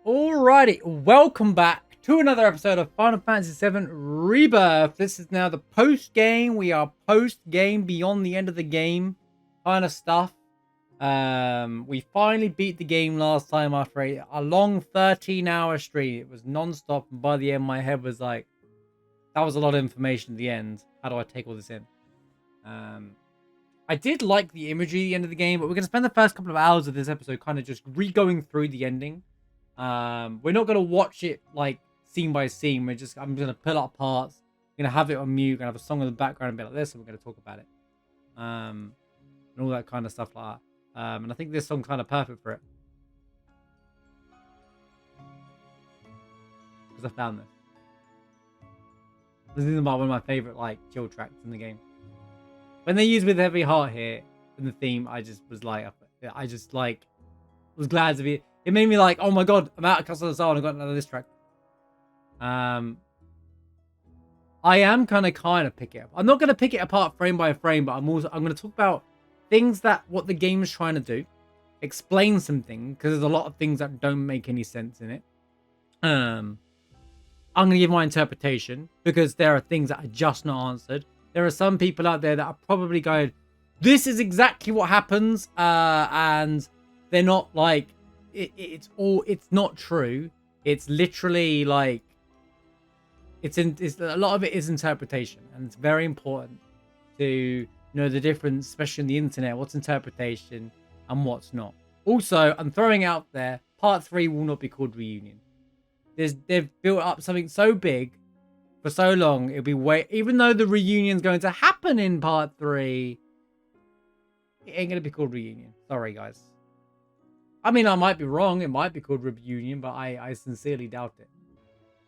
Alrighty, welcome back to another episode of Final Fantasy VII Rebirth. This is now the post-game. We are post-game, beyond the end of the game kind of stuff. We finally beat the game last time after a long 13-hour stream. It was non-stop, and by the end, my head was like, that was a lot of information at the end. How do I take all this in? I did like the imagery at the end of the game, but we're going to spend the first couple of hours of this episode kind of just re-going through the ending. We're not gonna watch it like scene by scene. I'm gonna pull up parts. I'm gonna have it on mute. Gonna have a song in the background, a bit like this, and we're gonna talk about it, and all that kind of stuff like that. And I think this song's kind of perfect for it because I found this. This is one of my favorite like chill tracks in the game. When they use "With Heavy Heart" here in the theme, I just was glad to be. It made me like, oh my god, I'm out of Castle of the Soul and I got another diss track. I am gonna kind of pick it up. I'm not gonna pick it apart frame by frame, but I'm gonna talk about things what the game is trying to do, explain some things because there's a lot of things that don't make any sense in it. I'm gonna give my interpretation because there are things that are just not answered. There are some people out there that are probably going, "This is exactly what happens," and they're not like. It's not true. It's literally like it's a lot of it is interpretation, and it's very important to know the difference, especially on the internet, what's interpretation and what's not. Also, I'm throwing out there, part 3 will not be called Reunion. They've built up something so big for so long, it'll be even though the reunion's going to happen in part 3, it ain't gonna be called Reunion. Sorry guys. I mean, I might be wrong. It might be called Reunion, but I sincerely doubt it.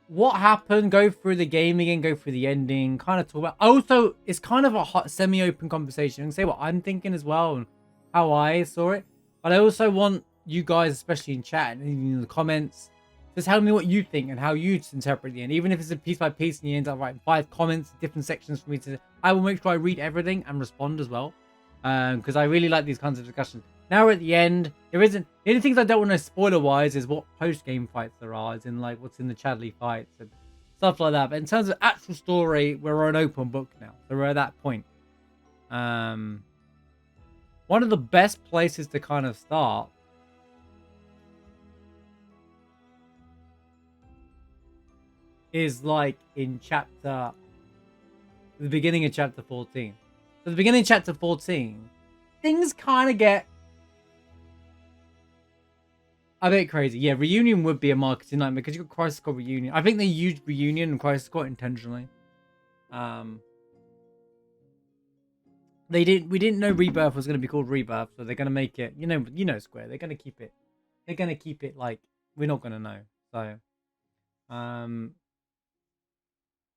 What happened? Go through the game again. Go through the ending. Kind of talk about. Also, it's kind of a hot, semi-open conversation. And say what I'm thinking as well and how I saw it. But I also want you guys, especially in chat and in the comments, to tell me what you think and how you interpret the end. Even if it's a piece by piece and you end up writing 5 comments, different sections for me to. I will make sure I read everything and respond as well, because I really like these kinds of discussions. Now we're at the end. There isn't. The only things I don't want to spoiler-wise is what post-game fights there are, as in like what's in the Chadley fights and stuff like that. But in terms of actual story, we're an open book now, so we're at that point. One of the best places to kind of start is like in the beginning of chapter 14. So the beginning of chapter 14, things kind of get a bit crazy. Yeah, Reunion would be a marketing nightmare because you got Crisis Core Reunion. I think they used Reunion and Crisis Core intentionally. We didn't know Rebirth was going to be called Rebirth, so they're going to make it. You know, Square. They're going to keep it. They're going to keep it like we're not going to know. So, are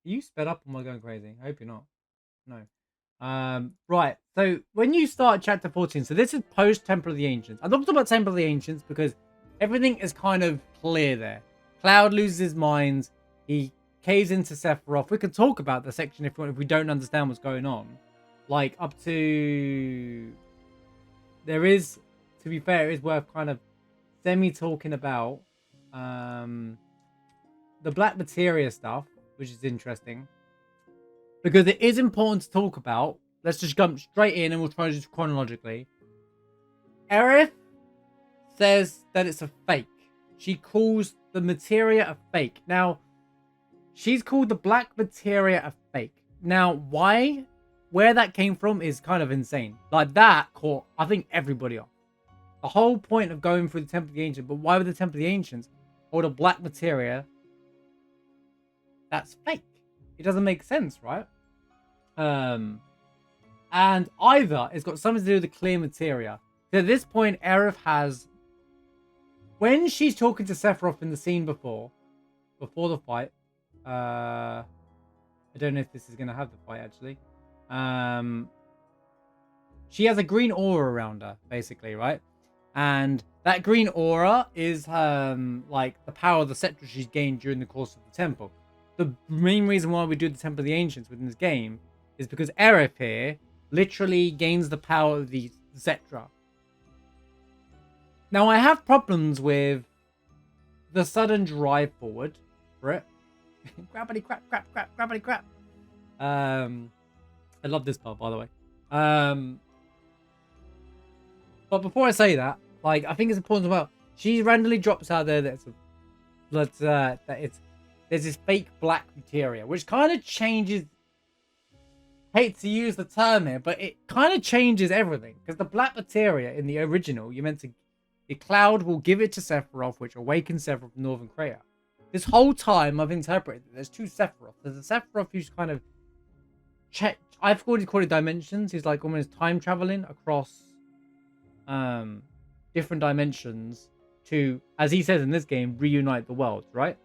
you sped up or am I going crazy? I hope you're not. No. Right. So when you start chapter 14, so this is post Temple of the Ancients. I'm not talking about Temple of the Ancients because everything is kind of clear there. Cloud loses his mind. He caves into Sephiroth. We can talk about the section if we don't understand what's going on. Like up to... There is, to be fair, it is worth kind of semi-talking about the Black Materia stuff, which is interesting. Because it is important to talk about. Let's just jump straight in and we'll try to just chronologically. Aerith says that it's a fake. She calls the materia a fake. Now, she's called the black materia a fake. Now, where that came from is kind of insane. Like, that caught, I think, everybody off. The whole point of going through the Temple of the Ancients, but why would the Temple of the Ancients hold a black materia that's fake? It doesn't make sense, right? And either it's got something to do with the clear materia. So at this point, Aerith has... When she's talking to Sephiroth in the scene before the fight, I don't know if this is going to have the fight, actually. She has a green aura around her, basically, right? And that green aura is like the power of the scepter she's gained during the course of the temple. The main reason why we do the Temple of the Ancients within this game is because Aerith here literally gains the power of the Zetra. Now, I have problems with the sudden drive forward for it. Grabbity crap, grabbity crap. I love this part, by the way. But before I say that, like, I think it's important as well. She randomly drops out there that there's this fake black materia, which kind of changes. Hate to use the term here, but it kind of changes everything, because the black materia in the original, the cloud will give it to Sephiroth, which awakens Sephiroth from Northern Crater. This whole time I've interpreted there's two Sephiroth. There's a Sephiroth who's kind of I've already called it dimensions. He's like almost time traveling across different dimensions to, as he says in this game, reunite the worlds, right?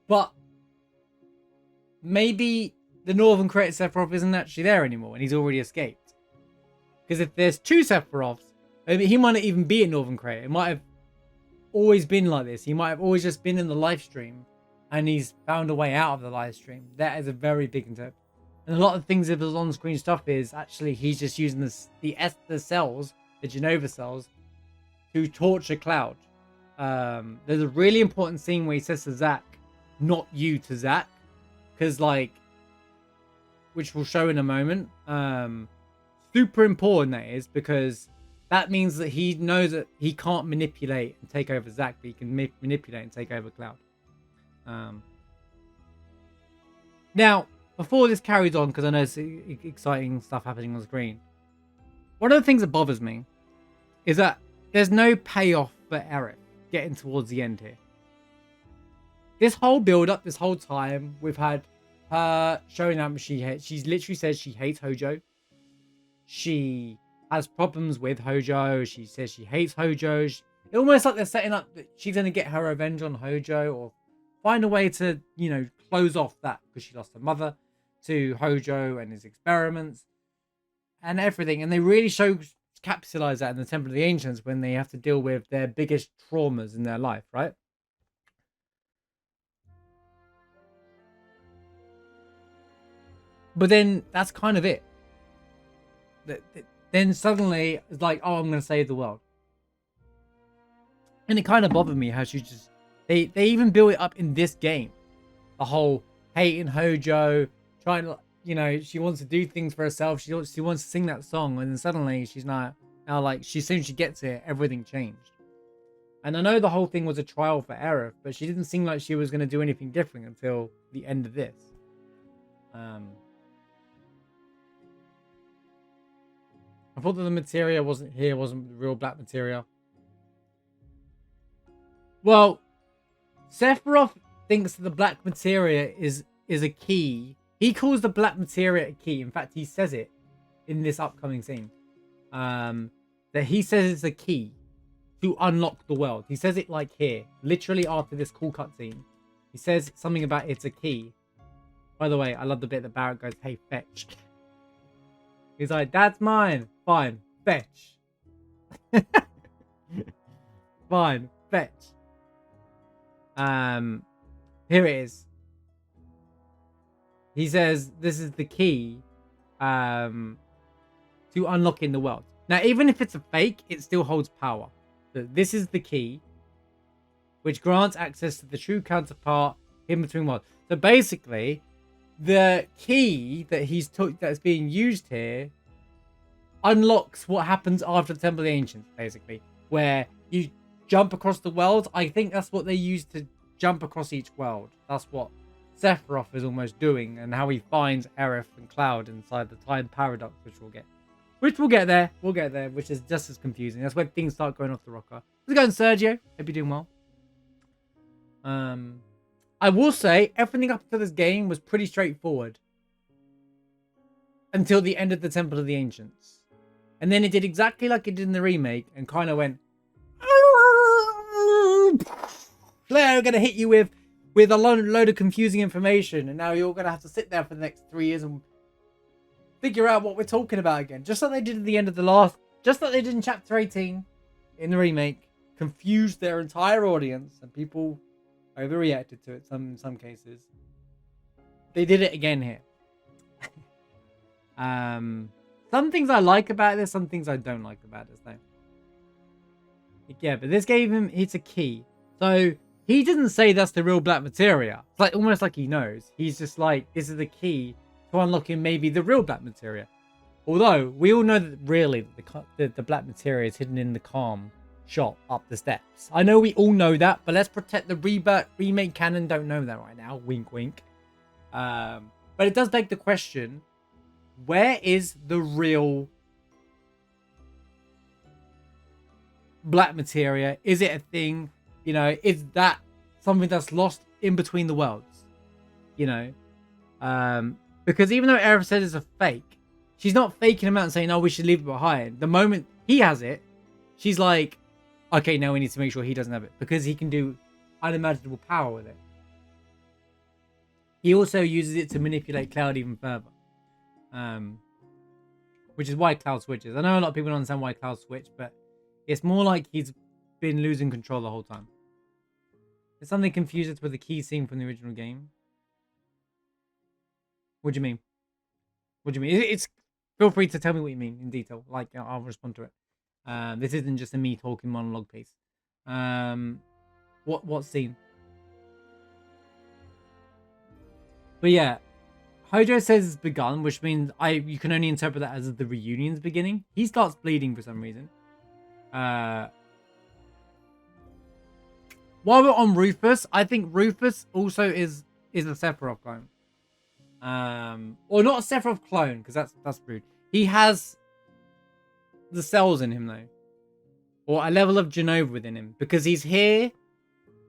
But maybe the Northern Crater Sephiroth isn't actually there anymore and he's already escaped. Because if there's two Sephiroths, maybe he might not even be in Northern Crater. It might have always been like this. He might have always just been in the live stream and he's found a way out of the live stream. That is a very big interpretation. And a lot of things of his on-screen stuff is actually he's just using the cells, the Genova cells, to torture Cloud. There's a really important scene where he says to Zack, "Not you," to Zack, because which we'll show in a moment. Super important that is, because that means that he knows that he can't manipulate and take over Zack, but he can manipulate and take over Cloud. Now, before this carries on, because I know it's exciting stuff happening on screen, one of the things that bothers me is that there's no payoff for Aerith getting towards the end here. This whole build-up, this whole time, we've had her showing up. She's literally says she hates Hojo. She has problems with Hojo. She says she hates Hojo. It's almost like they're setting up that she's going to get her revenge on Hojo, or find a way to, close off that, because she lost her mother to Hojo and his experiments and everything. And they really capitalize that in the Temple of the Ancients when they have to deal with their biggest traumas in their life, right? But then that's kind of it. Then suddenly it's like, oh, I'm going to save the world. And it kind of bothered me how she just... They even build it up in this game. The whole hating Hojo, trying to, she wants to do things for herself. She wants to sing that song. And then suddenly she's not... Now, like, as soon as she gets it, everything changed. And I know the whole thing was a trial for Aerith, but she didn't seem like she was going to do anything different until the end of this. I thought that the materia wasn't the real black materia. Well, Sephiroth thinks that the black materia is a key. He calls the black materia a key. In fact, he says it in this upcoming scene. That he says it's a key to unlock the world. He says it like here, literally after this cool cutscene. He says something about it's a key. By the way, I love the bit that Barrett goes, "Hey, fetch." He's like, "That's mine." "Fine, fetch." "Fine, fetch." Here it is. He says this is the key to unlocking the world. Now, even if it's a fake, it still holds power. So this is the key, which grants access to the true counterpart in between worlds. So basically, the key that that's being used here unlocks what happens after the Temple of the Ancients, basically, where you jump across the world. I think that's what they use to jump across each world. That's what Sephiroth is almost doing, and how he finds Aerith and Cloud inside the time paradox, which we'll get there. We'll get there, which is just as confusing. That's when things start going off the rocker. How's it going, Sergio? Hope you're doing well. I will say everything up to this game was pretty straightforward until the end of the Temple of the Ancients. And then it did exactly like it did in the remake and kind of went, we're going to hit you with a load of confusing information. And now you're going to have to sit there for the next 3 years and figure out what we're talking about again. Just like they did at the end of just like they did in Chapter 18 in the remake. Confused their entire audience and people overreacted to it in some cases. They did it again here. Some things I like about this, some things I don't like about this though. Yeah, but this gave him, it's a key. So he didn't say that's the real black materia. It's like almost like he knows. He's just like, this is the key to unlocking maybe the real black materia. Although we all know that really the black materia is hidden in the calm shot up the steps. I know we all know that, but let's protect the Rebirth remake canon. Don't know that right now. Wink, wink. But it does beg the question: where is the real black materia? Is it a thing? You know, is that something that's lost in between the worlds? You know, because even though Aerith said it's a fake, she's not faking him out and saying, "Oh, we should leave it behind." The moment he has it, she's like, "Okay, now we need to make sure he doesn't have it because he can do unimaginable power with it." He also uses it to manipulate Cloud even further, which is why Cloud switches. I know a lot of people don't understand why Cloud switched, but it's more like he's been losing control the whole time. There's something confuses with the key scene from the original game. What do you mean? What do you mean? It's feel free to tell me what you mean in detail. Like I'll respond to it. This isn't just a me talking monologue piece. What scene? But yeah, Hojo says it's begun, which means you can only interpret that as the reunion's beginning. He starts bleeding for some reason. While we're on Rufus, I think Rufus also is a Sephiroth clone. Or not a Sephiroth clone, because that's rude. He has the cells in him though, or a level of Genova within him, because he's here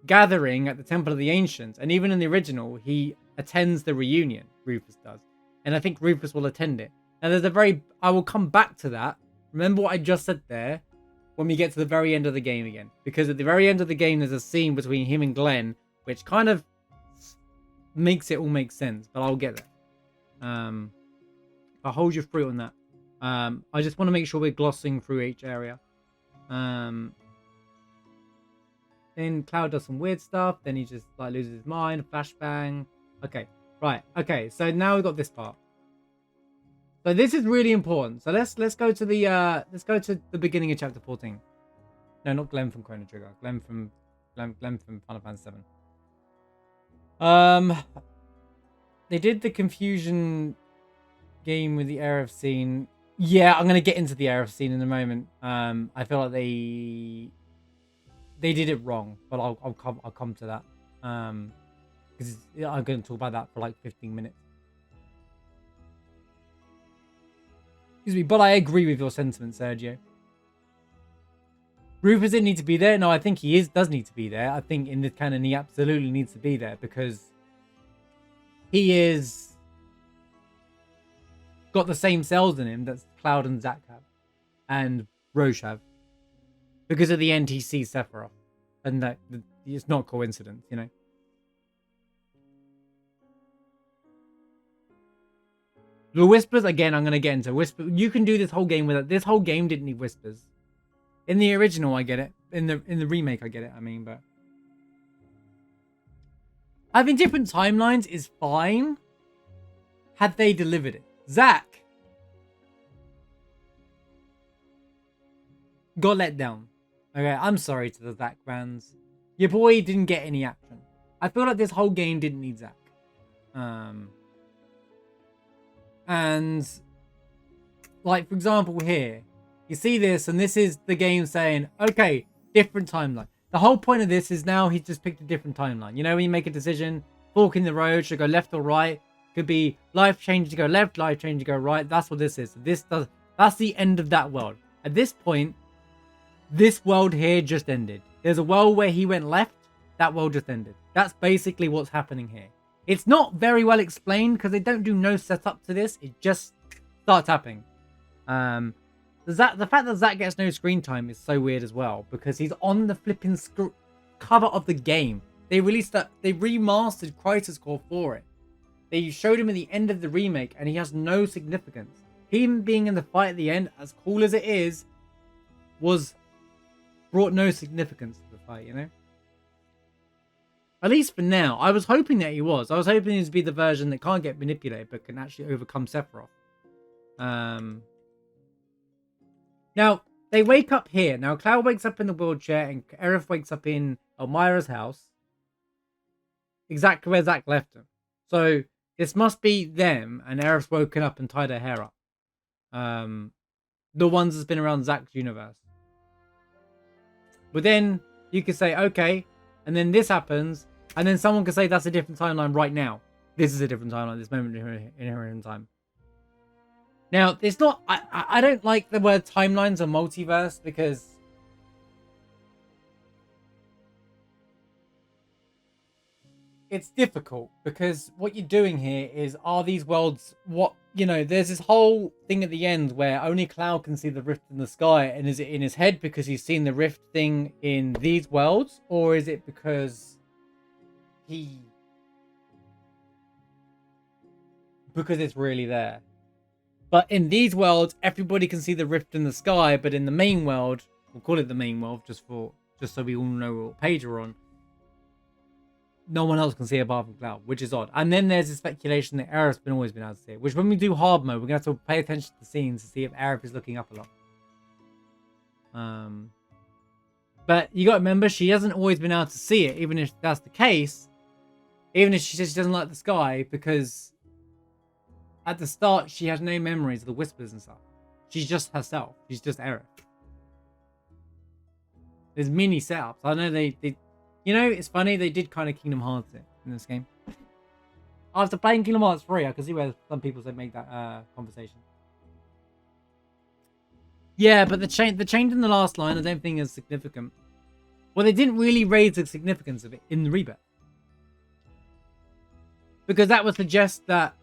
gathering at the Temple of the Ancients, and even in the original, he attends the reunion. Rufus does, and I think Rufus will attend it. Now, I will come back to that. Remember what I just said there when we get to the very end of the game again, because at the very end of the game, there's a scene between him and Glenn, which kind of makes it all make sense. But I'll get there. I'll hold your fruit on that. I just want to make sure we're glossing through each area. Then Cloud does some weird stuff. Then he just like loses his mind. Flashbang. Okay, right. Okay, so now we've got this part. So this is really important. So let's go to the beginning of chapter 14. No, not Glenn from Chrono Trigger. Glenn from Final Fantasy 7. They did the confusion game with the Aerith scene. Yeah, I'm gonna get into the Aerith scene in a moment. I feel like they did it wrong, but I'll come to that. Because I'm going to talk about that for like 15 minutes. Excuse me, but I agree with your sentiment, Sergio. Rufus didn't need to be there. No, I think he does need to be there. I think in this canon he absolutely needs to be there because he is got the same cells in him that Cloud and Zack have, and Roche have. Because at the end he sees Sephiroth, and that it's not coincidence, you know. The whispers, again, I'm going to get into whisper. You can do this whole game with it. This whole game didn't need whispers. In the original, I get it. In the remake, I get it. I mean, but having different timelines is fine. Had they delivered it, Zack got let down. Okay, I'm sorry to the Zack fans. Your boy didn't get any action. I feel like this whole game didn't need Zack. And like, for example, here you see this, and this is the game saying, okay, different timeline. The whole point of this is now he's just picked a different timeline. You know, when you make a decision, fork in the road, should go left or right, could be life change to go left, life change to go right. That's what this is. That's the end of that world. At this point, this world here just ended. There's a world where he went left, that world just ended. That's basically what's happening here. It's not very well explained because they don't do no setup to this. It just starts happening. The fact that Zack gets no screen time is so weird as well because he's on the flipping cover of the game. They released that. They remastered Crisis Core for it. They showed him at the end of the remake, and he has no significance. Him being in the fight at the end, as cool as it is, brought no significance to the fight. You know. At least for now. I was hoping that he was. I was hoping he would be the version that can't get manipulated but can actually overcome Sephiroth. Now, they wake up here. Now, Cloud wakes up in the wheelchair and Aerith wakes up in Elmira's house. Exactly where Zack left him. So this must be them, and Aerith's woken up and tied her hair up. The ones that's been around Zack's universe. But then you could say, okay, and then this happens, and then someone could say that's a different timeline right now. This is a different timeline, this moment in her own time. Now, it's not... I don't like the word timelines or multiverse because... it's difficult because what you're doing here is, are these worlds... what... you know, there's this whole thing at the end where only Cloud can see the rift in the sky, and is it in his head because he's seen the rift thing in these worlds, or is it because because it's really there? But in these worlds, everybody can see the rift in the sky, but in the main world, we'll call it the main world just so we all know what page we're on, no one else can see apart from Cloud, which is odd. And then there's the speculation that Aerith's always been able to see it, which when we do hard mode, we're going to have to pay attention to the scenes to see if Aerith is looking up a lot. But you got to remember, she hasn't always been able to see it, even if that's the case. Even if she says she doesn't like the sky, because at the start, she has no memories of the whispers and stuff. She's just herself. She's just Aerith. There's mini setups. I know they you know, it's funny, they did kind of Kingdom Hearts it in this game. After playing Kingdom Hearts 3, I can see where some people say make that conversation. Yeah, but the change in the last line I don't think is significant. Well, they didn't really raise the significance of it in the Rebirth. Because that would suggest that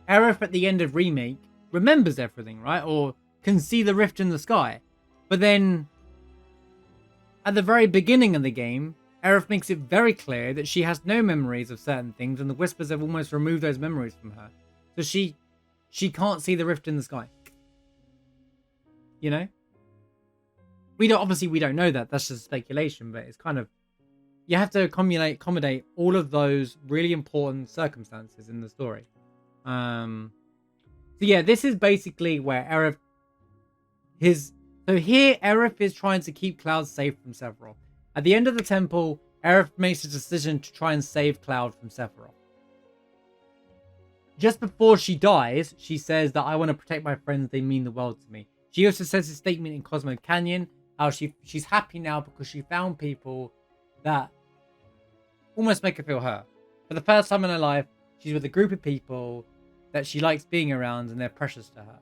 Aerith at the end of Remake remembers everything, right? Or can see the rift in the sky. But then, at the very beginning of the game, Aerith makes it very clear that she has no memories of certain things, and the Whispers have almost removed those memories from her. So she can't see the rift in the sky. You know? We don't know that. That's just speculation, but it's kind of... you have to accommodate all of those really important circumstances in the story. So yeah, this is basically where Aerith... So here, Aerith is trying to keep Cloud safe from Sephiroth. At the end of the temple, Aerith makes a decision to try and save Cloud from Sephiroth. Just before she dies, she says that I want to protect my friends, they mean the world to me. She also says a statement in Cosmo Canyon, how she's happy now because she found people that almost make her feel hurt. For the first time in her life, she's with a group of people that she likes being around and they're precious to her.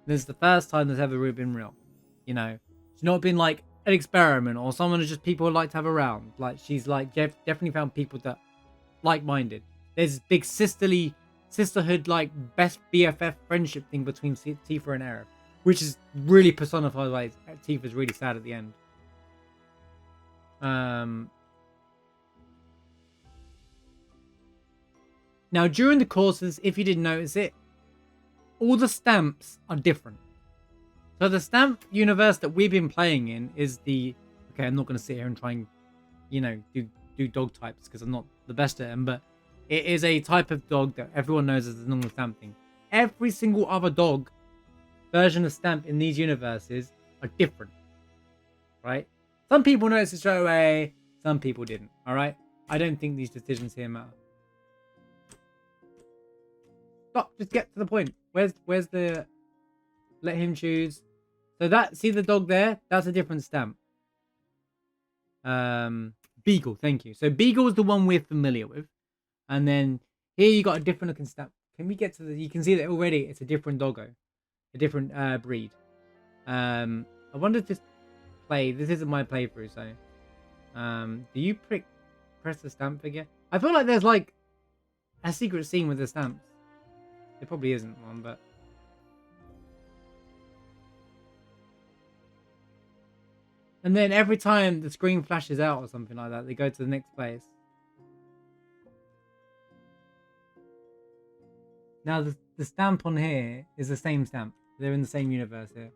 This is the first time that's ever really been real. You know, she's not been like an experiment or someone who's just people like to have around. Like, she's like definitely found people that like-minded. There's this big sisterhood, like best BFF friendship thing between Tifa and Aerith, which is really personified by Tifa's really sad at the end. Now, during the courses, if you didn't notice it, all the stamps are different. So the stamp universe that we've been playing in is the... okay, I'm not going to sit here and try and, you know, do dog types because I'm not the best at them, but it is a type of dog that everyone knows as a normal stamp thing. Every single other dog version of stamp in these universes are different, right? Some people noticed it straight away, some people didn't, all right? I don't think these decisions here matter. Stop, just get to the point. Where's the... let him choose. So that, see the dog there? That's a different stamp. Beagle, thank you. So Beagle is the one we're familiar with. And then here you got a different looking stamp. Can we get to the... you can see that already it's a different doggo. A different breed. I wonder if this play... this isn't my playthrough, so... do you press the stamp figure? I feel like there's like a secret scene with the stamps. There probably isn't one, but... and then every time the screen flashes out or something like that, they go to the next place. Now, the stamp on here is the same stamp. They're in the same universe here.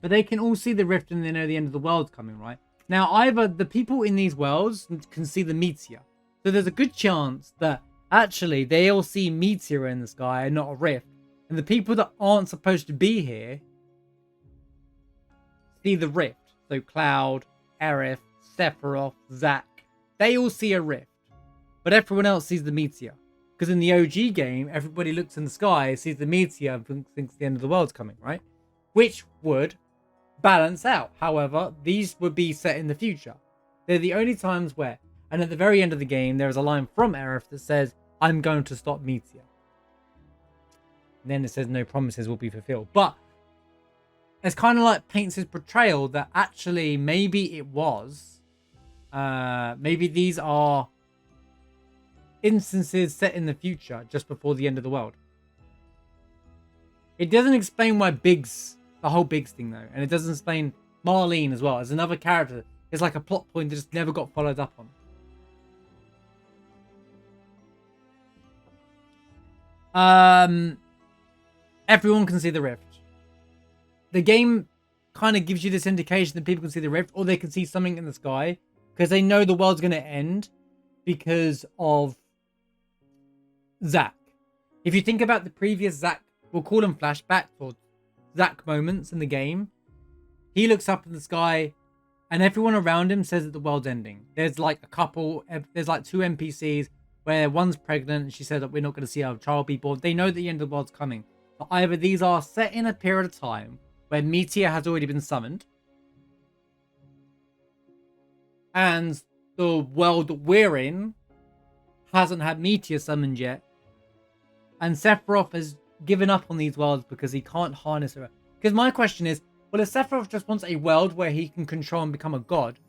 But they can all see the rift and they know the end of the world's coming, right? Now, either the people in these worlds can see the meteor. So there's a good chance that actually they all see meteor in the sky and not a rift. And the people that aren't supposed to be here see the rift. So Cloud, Aerith, Sephiroth, Zack, they all see a rift. But everyone else sees the meteor. Because in the OG game, everybody looks in the sky, sees the meteor, and thinks the end of the world's coming, right? Which would balance out. However, these would be set in the future. They're the only times where, and at the very end of the game, there is a line from Aerith that says, I'm going to stop meteor. And then it says no promises will be fulfilled. But it's kind of like paints his portrayal that actually maybe it was. Maybe these are instances set in the future just before the end of the world. It doesn't explain why Biggs, the whole Biggs thing though. And it doesn't explain Marlene as well as another character. It's like a plot point that just never got followed up on. Everyone can see the rift. The game kind of gives you this indication that people can see the rift, or they can see something in the sky because they know the world's going to end because of Zack. If you think about the previous Zack, we'll call them flashbacks or Zack moments in the game. He looks up in the sky and everyone around him says that the world's ending. There's like a couple, there's like 2 NPCs where one's pregnant and she said that we're not going to see our child be born. They know that the end of the world's coming. But either these are set in a period of time where Meteor has already been summoned, and the world that we're in hasn't had Meteor summoned yet, and Sephiroth has given up on these worlds because he can't harness her. Because my question is, well, if Sephiroth just wants a world where he can control and become a god,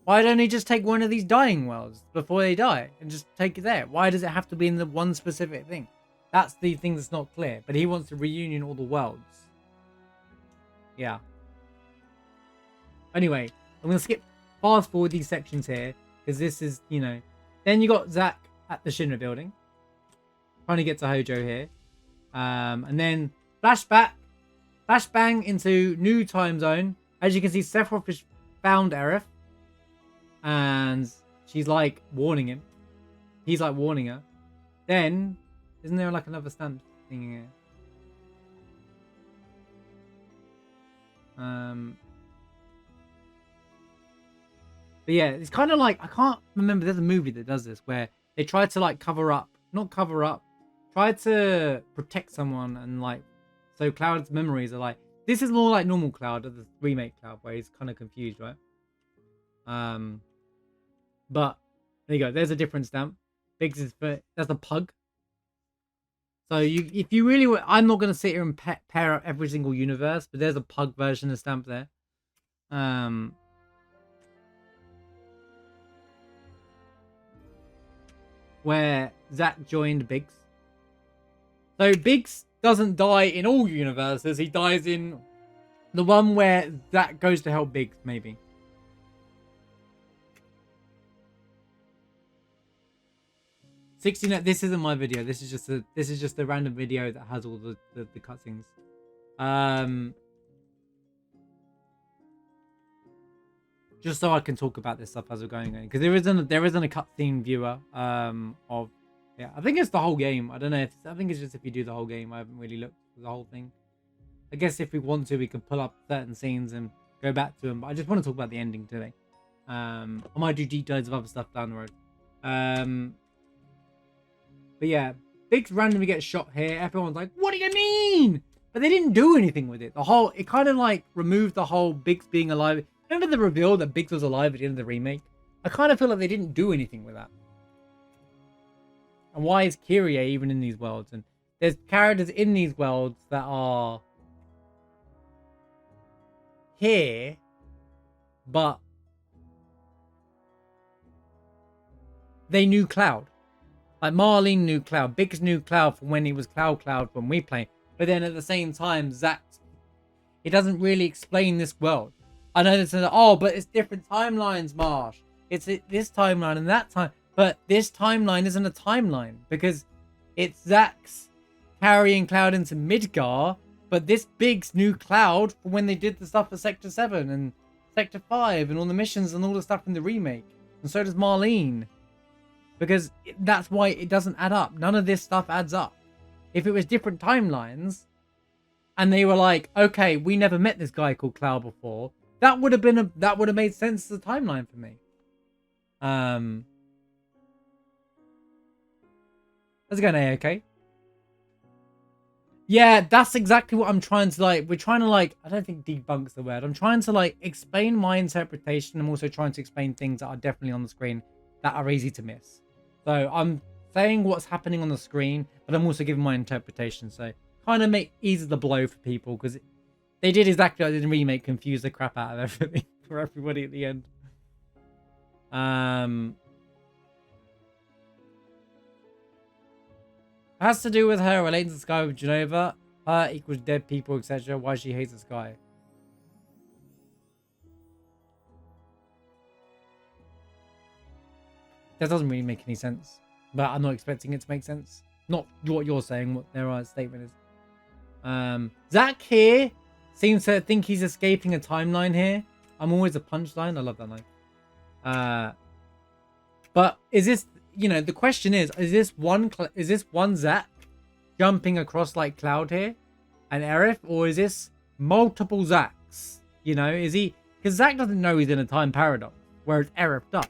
why don't he just take one of these dying worlds before they die and just take it there? Why does it have to be in the one specific thing? That's the thing that's not clear. But he wants to reunion all the worlds. Yeah. Anyway, I'm going to skip fast forward these sections here. Because this is, you know. Then you got Zack at the Shinra building. Trying to get to Hojo here. And then flashback. Flashbang into new time zone. As you can see, Sephiroth has found Aerith. And she's like warning him. He's like warning her. Then, isn't there like another stand thing here? But yeah, it's kind of like, I can't remember, there's a movie that does this where they try to like try to protect someone, and like, so Cloud's memories are like, this is more like normal Cloud, the remake Cloud, where he's kind of confused, right? But there you go, there's a different stamp. Biggs is for, that's a pug. So if you really, I'm not going to sit here and pair up every single universe, but there's a pug version of stamp there. Where Zack joined Biggs. So Biggs doesn't die in all universes. He dies in the one where Zack goes to help Biggs, maybe. This isn't my video. This is just a random video that has all the cutscenes. Just so I can talk about this stuff as we're going on, because there isn't a cutscene viewer of, yeah, I think it's the whole game. I don't know, I think it's just if you do the whole game. I haven't really looked at the whole thing. I guess if we want to, we can pull up certain scenes and go back to them, but I just want to talk about the ending today. I might do deep dives of other stuff down the road. But yeah, Biggs randomly gets shot here. Everyone's like, what do you mean? But they didn't do anything with it. It kind of like removed the whole Biggs being alive. Remember the reveal that Biggs was alive at the end of the remake? I kind of feel like they didn't do anything with that. And why is Kyrie even in these worlds? And there's characters in these worlds that are here, but they knew Cloud. Like Marlene knew Cloud. Biggs knew Cloud from when he was Cloud when we played. But then at the same time, Zack, it doesn't really explain this world. I know this is, oh, but it's different timelines, Marsh. It's this timeline and that time. But this timeline isn't a timeline because it's Zack's carrying Cloud into Midgar. But this Biggs knew Cloud from when they did the stuff for Sector 7 and Sector 5 and all the missions and all the stuff in the remake. And so does Marlene. Because that's why it doesn't add up. None of this stuff adds up. If it was different timelines, and they were like, okay, we never met this guy called Cloud before, that would have made sense as a timeline for me. How's it going, A-OK? Yeah, that's exactly what I'm trying to like. We're trying to like, I don't think debunk's the word. I'm trying to like explain my interpretation. I'm also trying to explain things that are definitely on the screen that are easy to miss. So I'm saying what's happening on the screen, but I'm also giving my interpretation. So kind of make easy the blow for people, because they did exactly what I did in remake, confuse the crap out of everything for everybody at the end. It has to do with her relating to the sky with Genova. Her equals dead people, etc. Why she hates the sky. That doesn't really make any sense. But I'm not expecting it to make sense. Not what you're saying, what their statement is. Zach here seems to think he's escaping a timeline here. I'm always a punchline. I love that line. But is this, you know, the question is this one Zach jumping across like Cloud here and Aerith, or is this multiple Zachs? You know, is he, because Zach doesn't know he's in a time paradox, whereas Aerith does.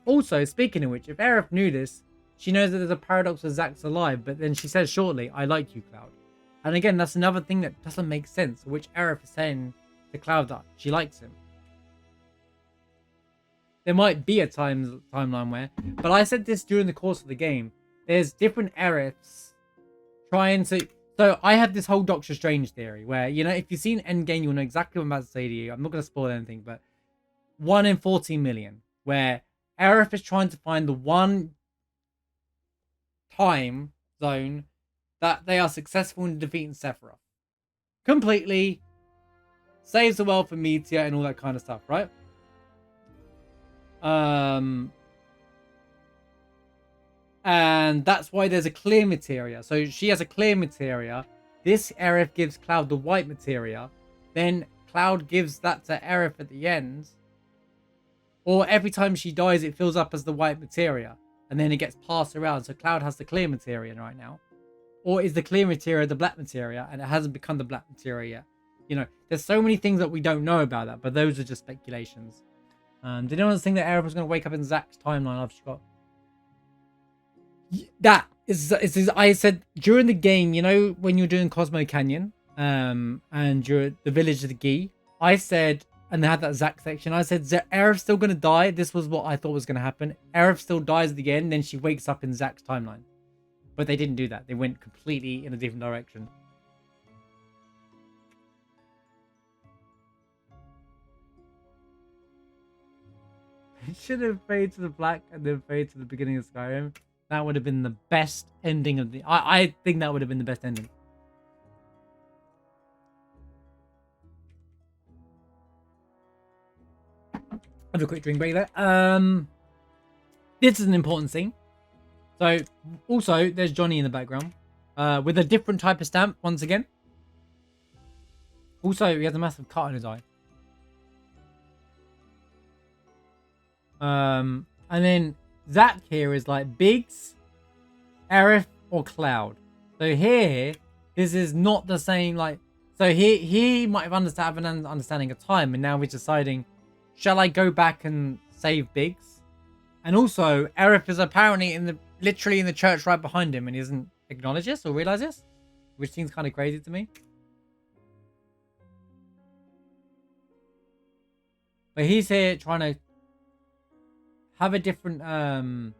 Also, speaking of which, if Aerith knew this, she knows that there's a paradox of Zach's alive, but then she says shortly, I like you, Cloud. And again, that's another thing that doesn't make sense, which Aerith is saying to Cloud that she likes him. There might be a timeline where, but I said this during the course of the game, there's different Aeriths trying to, so I have this whole Doctor Strange theory where, you know, if you've seen Endgame, you'll know exactly what I'm about to say to you. I'm not going to spoil anything, but 1 in 14 million, where Aerith is trying to find the one time zone that they are successful in defeating Sephiroth. Completely saves the world from Meteor and all that kind of stuff, right? And that's why there's a clear materia. So she has a clear materia. This Aerith gives Cloud the white materia. Then Cloud gives that to Aerith at the end. Or every time she dies, it fills up as the white materia. And then it gets passed around. So Cloud has the clear materia right now. Or is the clear materia the black materia? And it hasn't become the black materia yet. You know, there's so many things that we don't know about that. But those are just speculations. Did anyone think that Aerith was going to wake up in Zach's timeline? I've just got... That is, I said during the game, you know, when you're doing Cosmo Canyon, and you're at the village of the Gi, I said, and they had that Zach section, I said, Aerith's still going to die. This was what I thought was going to happen. Aerith still dies at the end, then she wakes up in Zach's timeline. But they didn't do that. They went completely in a different direction. It should have faded to the black and then fade to the beginning of Skyrim. That would have been the best ending of the... I think that would have been the best ending. Have a quick drink break there. This is an important scene. So, also, there's Johnny in the background. With a different type of stamp, once again. Also, he has a massive cut on his eye. And then Zach here is like Biggs, Aerith, or Cloud. So here, this is not the same, like... So he might have an understanding of time, and now he's deciding, shall I go back and save Biggs? And also, Aerith is apparently literally in the church right behind him, and he doesn't acknowledge this or realize this, which seems kind of crazy to me. But he's here trying to have a different, trying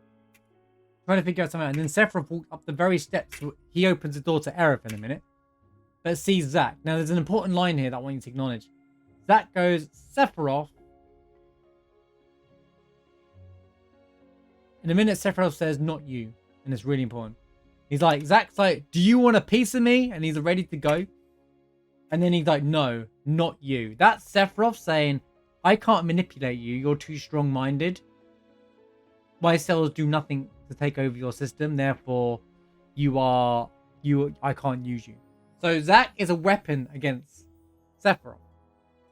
to figure out something out. And then Sephiroth walked up the very steps. He opens the door to Aerith in a minute, but sees Zach. Now, there's an important line here that I want you to acknowledge. Zach goes, Sephiroth. In a minute, Sephiroth says, not you. And it's really important. He's like, Zach's like, do you want a piece of me? And he's ready to go. And then he's like, no, not you. That's Sephiroth saying, I can't manipulate you. You're too strong-minded. My cells do nothing to take over your system. Therefore, I can't use you. So Zach is a weapon against Sephiroth.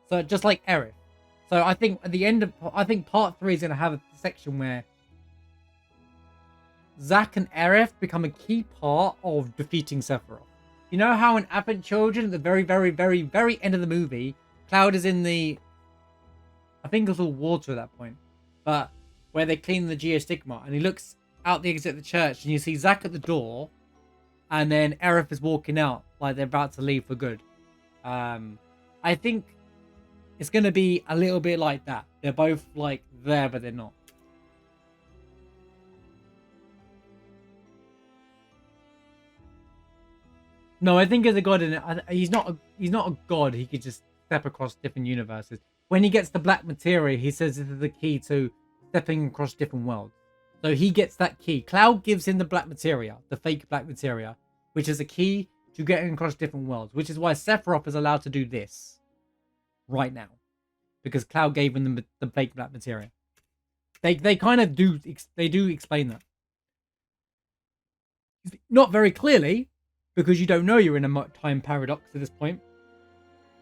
So just like Aerith. So I think at the end of, I think part 3 is going to have a section where Zack and Aerith become a key part of defeating Sephiroth. You know how in Advent Children, at the very, very, very, very end of the movie, Cloud is in the, I think it was all water at that point, but where they clean the geostigma, and he looks out the exit of the church, and you see Zack at the door, and then Aerith is walking out like they're about to leave for good. I think it's going to be a little bit like that. They're both like there, but they're not. No, I think as a god in it, he's not a god. He could just step across different universes. When he gets the black materia, he says this is the key to stepping across different worlds. So he gets that key. Cloud gives him the black materia, the fake black materia, which is a key to getting across different worlds, which is why Sephiroth is allowed to do this right now, because Cloud gave him the fake black materia. They kind of do explain that, not very clearly, because you don't know you're in a time paradox at this point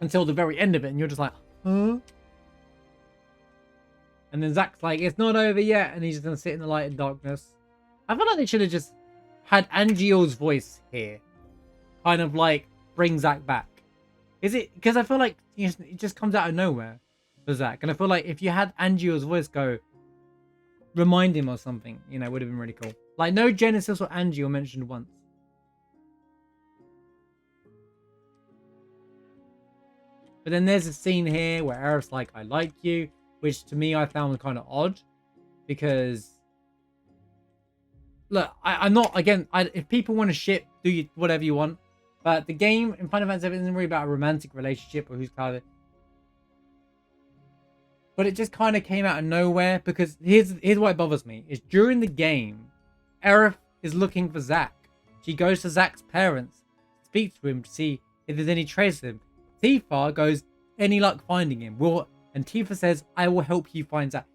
until the very end of it, and you're just like, huh? And then Zack's like, it's not over yet, and he's just gonna sit in the light and darkness. I feel like they should have just had Angeal's voice here, kind of like bring Zack back. Is it because I feel like it just comes out of nowhere for Zack, and I feel like if you had Angeal's voice go, remind him or something, you know, it would have been really cool. Like no Genesis or Angeal mentioned once. But then there's a scene here where Aerith's like, I like you, which to me I found kind of odd, because look, I'm not, again, if people want to ship, do whatever you want, but the game in Final Fantasy VII isn't really about a romantic relationship or who's kind of, but it just kind of came out of nowhere, because here's what bothers me, is during the game, Aerith is looking for Zack. She goes to Zack's parents, speaks to him to see if there's any trace of him. Tifa goes, any luck finding him? And Tifa says, I will help you find Zack.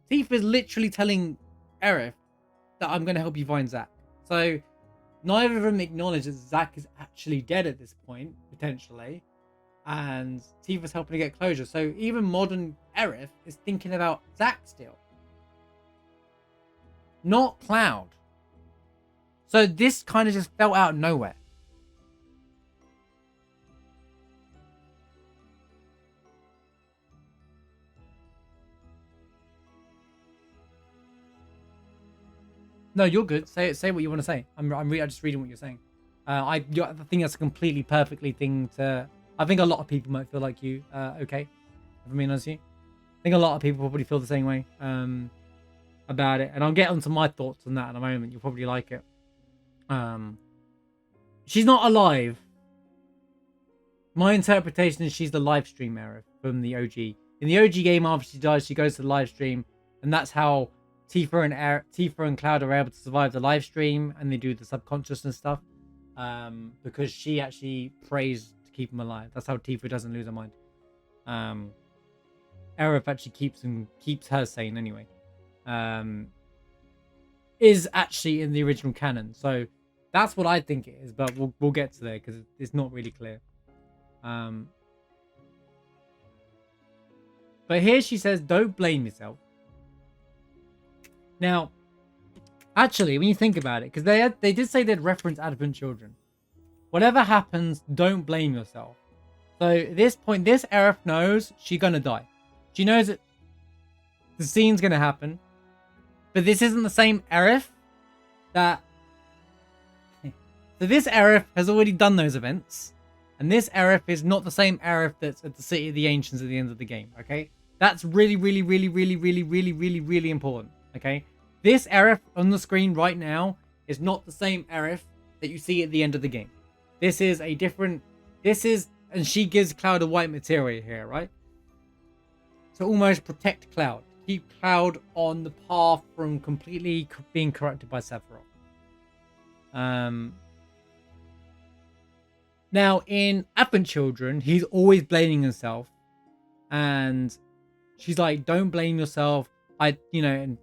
Tifa is literally telling Aerith that I'm going to help you find Zack. So neither of them acknowledge that Zack is actually dead at this point, potentially. And Tifa's helping to get closure. So even modern Aerith is thinking about Zack still. Not Cloud. So this kind of just fell out of nowhere. No, you're good. Say what you want to say. I'm just reading what you're saying. I think that's a completely perfectly thing to. I think a lot of people might feel like you. Okay, if I'm being honest with you, I think a lot of people probably feel the same way about it, and I'll get onto my thoughts on that in a moment. You'll probably like it. She's not alive. My interpretation is she's the live stream Aerith from the OG. In the OG game, after she dies, she goes to the live stream, and that's how Tifa and Cloud are able to survive the live stream, and they do the subconsciousness stuff, because she actually prays to keep him alive. That's how Tifa doesn't lose her mind. Aerith actually keeps her sane anyway. Is actually in the original canon, so that's what I think it is. But we'll get to there because it's not really clear. But here she says, "Don't blame yourself." Now, actually, when you think about it, because they did say they'd reference Advent Children. Whatever happens, don't blame yourself. So at this point, this Aerith knows she's gonna die. She knows that the scene's gonna happen. But this isn't the same Aerith that... So this Aerith has already done those events. And this Aerith is not the same Aerith that's at the City of the Ancients at the end of the game, okay? That's really, really, really, really, really, really, really, really important, okay? This Aerith on the screen right now is not the same Aerith that you see at the end of the game. This is a different... And she gives Cloud a white materia here, right? To almost protect Cloud. Keep Cloud on the path from completely being corrupted by Sephiroth. Now, in Advent Children, he's always blaming himself. And she's like, don't blame yourself. And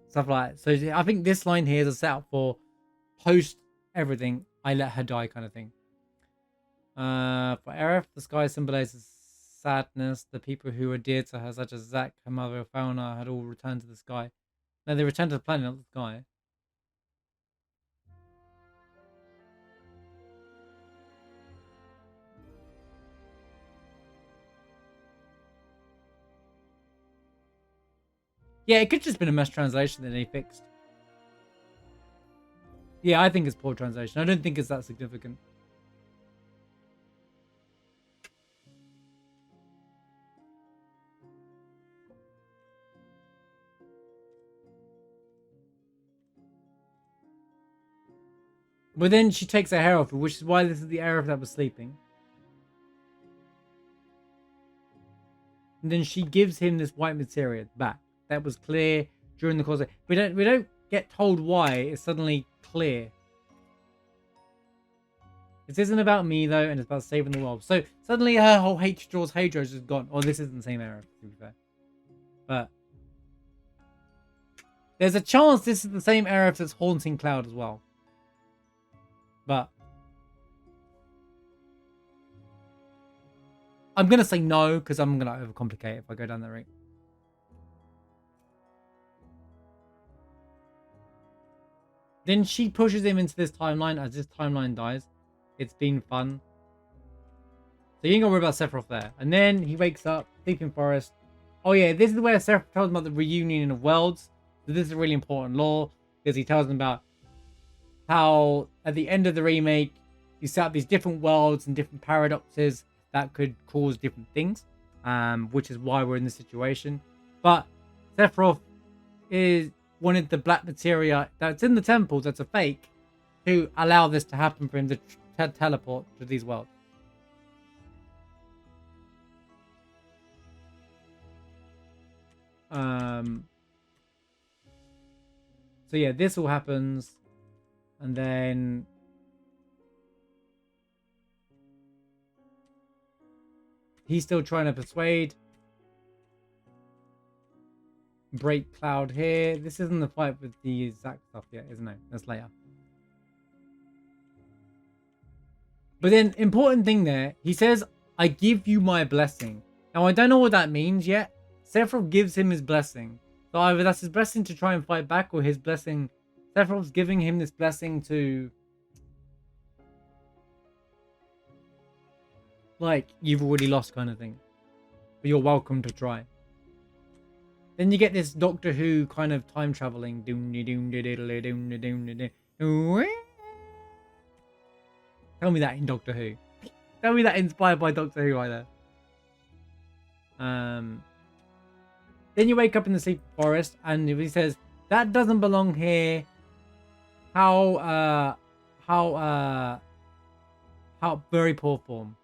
stuff like that. So I think this line here is a setup for post everything, I let her die kind of thing. For Aerith, the sky symbolizes sadness. The people who were dear to her, such as Zack, her mother, Fauna, had all returned to the sky. No, they returned to the planet, not the sky. Yeah, it could just been a mistranslation that they fixed. Yeah, I think it's poor translation. I don't think it's that significant. But then she takes her hair off, which is why this is the Arab that was sleeping. And then she gives him this white material back. That was clear during the course of... We don't get told why it's suddenly clear. This isn't about me, though, and it's about saving the world. So, suddenly her whole hatred towards Hadro is just gone. Oh, this isn't the same era, to be fair. But... there's a chance this is the same era that's haunting Cloud as well. But... I'm going to say no, because I'm going to overcomplicate if I go down that route. Then she pushes him into this timeline as this timeline dies. It's been fun. So you ain't got to worry about Sephiroth there. And then he wakes up, sleeping forest. Oh yeah, this is where Sephiroth tells him about the reunion of worlds. So this is a really important lore. Because he tells them about how at the end of the remake, you set up these different worlds and different paradoxes that could cause different things. Which is why we're in this situation. But Sephiroth wanted the black materia that's in the temple, that's a fake, to allow this to happen for him to teleport to these worlds. So yeah, this all happens, and then he's still trying to persuade. Break Cloud here. This isn't the fight with the exact stuff yet, isn't it? That's later. But then, important thing there, he says, I give you my blessing. Now, I don't know what that means yet. Sephiroth gives him his blessing. So either that's his blessing to try and fight back, or his blessing... Sephiroth's giving him this blessing to... like, you've already lost kind of thing. But you're welcome to try. Then you get this Doctor Who kind of time traveling. Tell me that in Doctor Who. Tell me that inspired by Doctor Who either. Then you wake up in the sleep forest, and he says that doesn't belong here. How very poor form,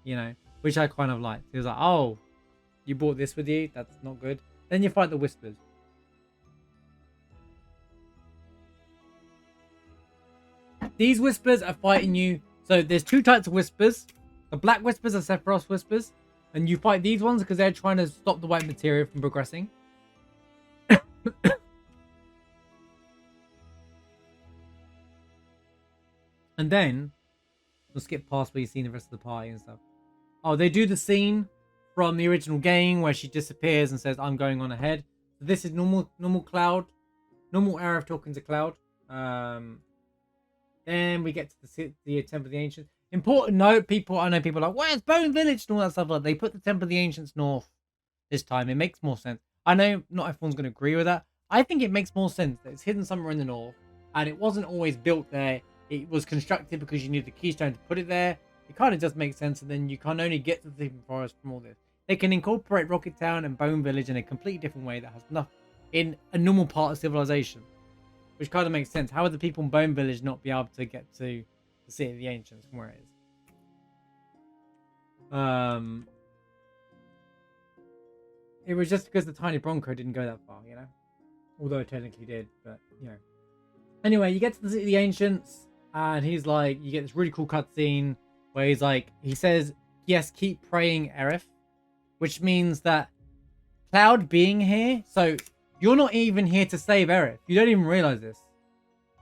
you know, which I kind of liked. He was like, oh, you brought this with you? That's not good. Then you fight the Whispers. These Whispers are fighting you. So there's two types of Whispers. The Black Whispers are Sephiroth's Whispers. And you fight these ones because they're trying to stop the white materia from progressing. And then, we'll skip past where you've seen the rest of the party and stuff. Oh, they do the scene from the original game where she disappears and says, I'm going on ahead. So this is normal Cloud. Normal Aerith talking to Cloud. Then we get to the Temple of the Ancients. Important note, I know people are like, where's Bone Village and all that stuff. Like, they put the Temple of the Ancients north this time. It makes more sense. I know not everyone's going to agree with that. I think it makes more sense that it's hidden somewhere in the north. And it wasn't always built there. It was constructed because you need the keystone to put it there. It kind of does make sense. And then you can only get to the Sleeping Forest from all this. They can incorporate Rocket Town and Bone Village in a completely different way that has nothing in a normal part of civilization. Which kind of makes sense. How would the people in Bone Village not be able to get to the City of the Ancients from where it is? It was just because the tiny Bronco didn't go that far, you know? Although it technically did, but, you know. Anyway, you get to the City of the Ancients, and he's like, you get this really cool cutscene where he's like, he says, yes, keep praying, Aerith. Which means that Cloud being here, so you're not even here to save Aerith. You don't even realize this.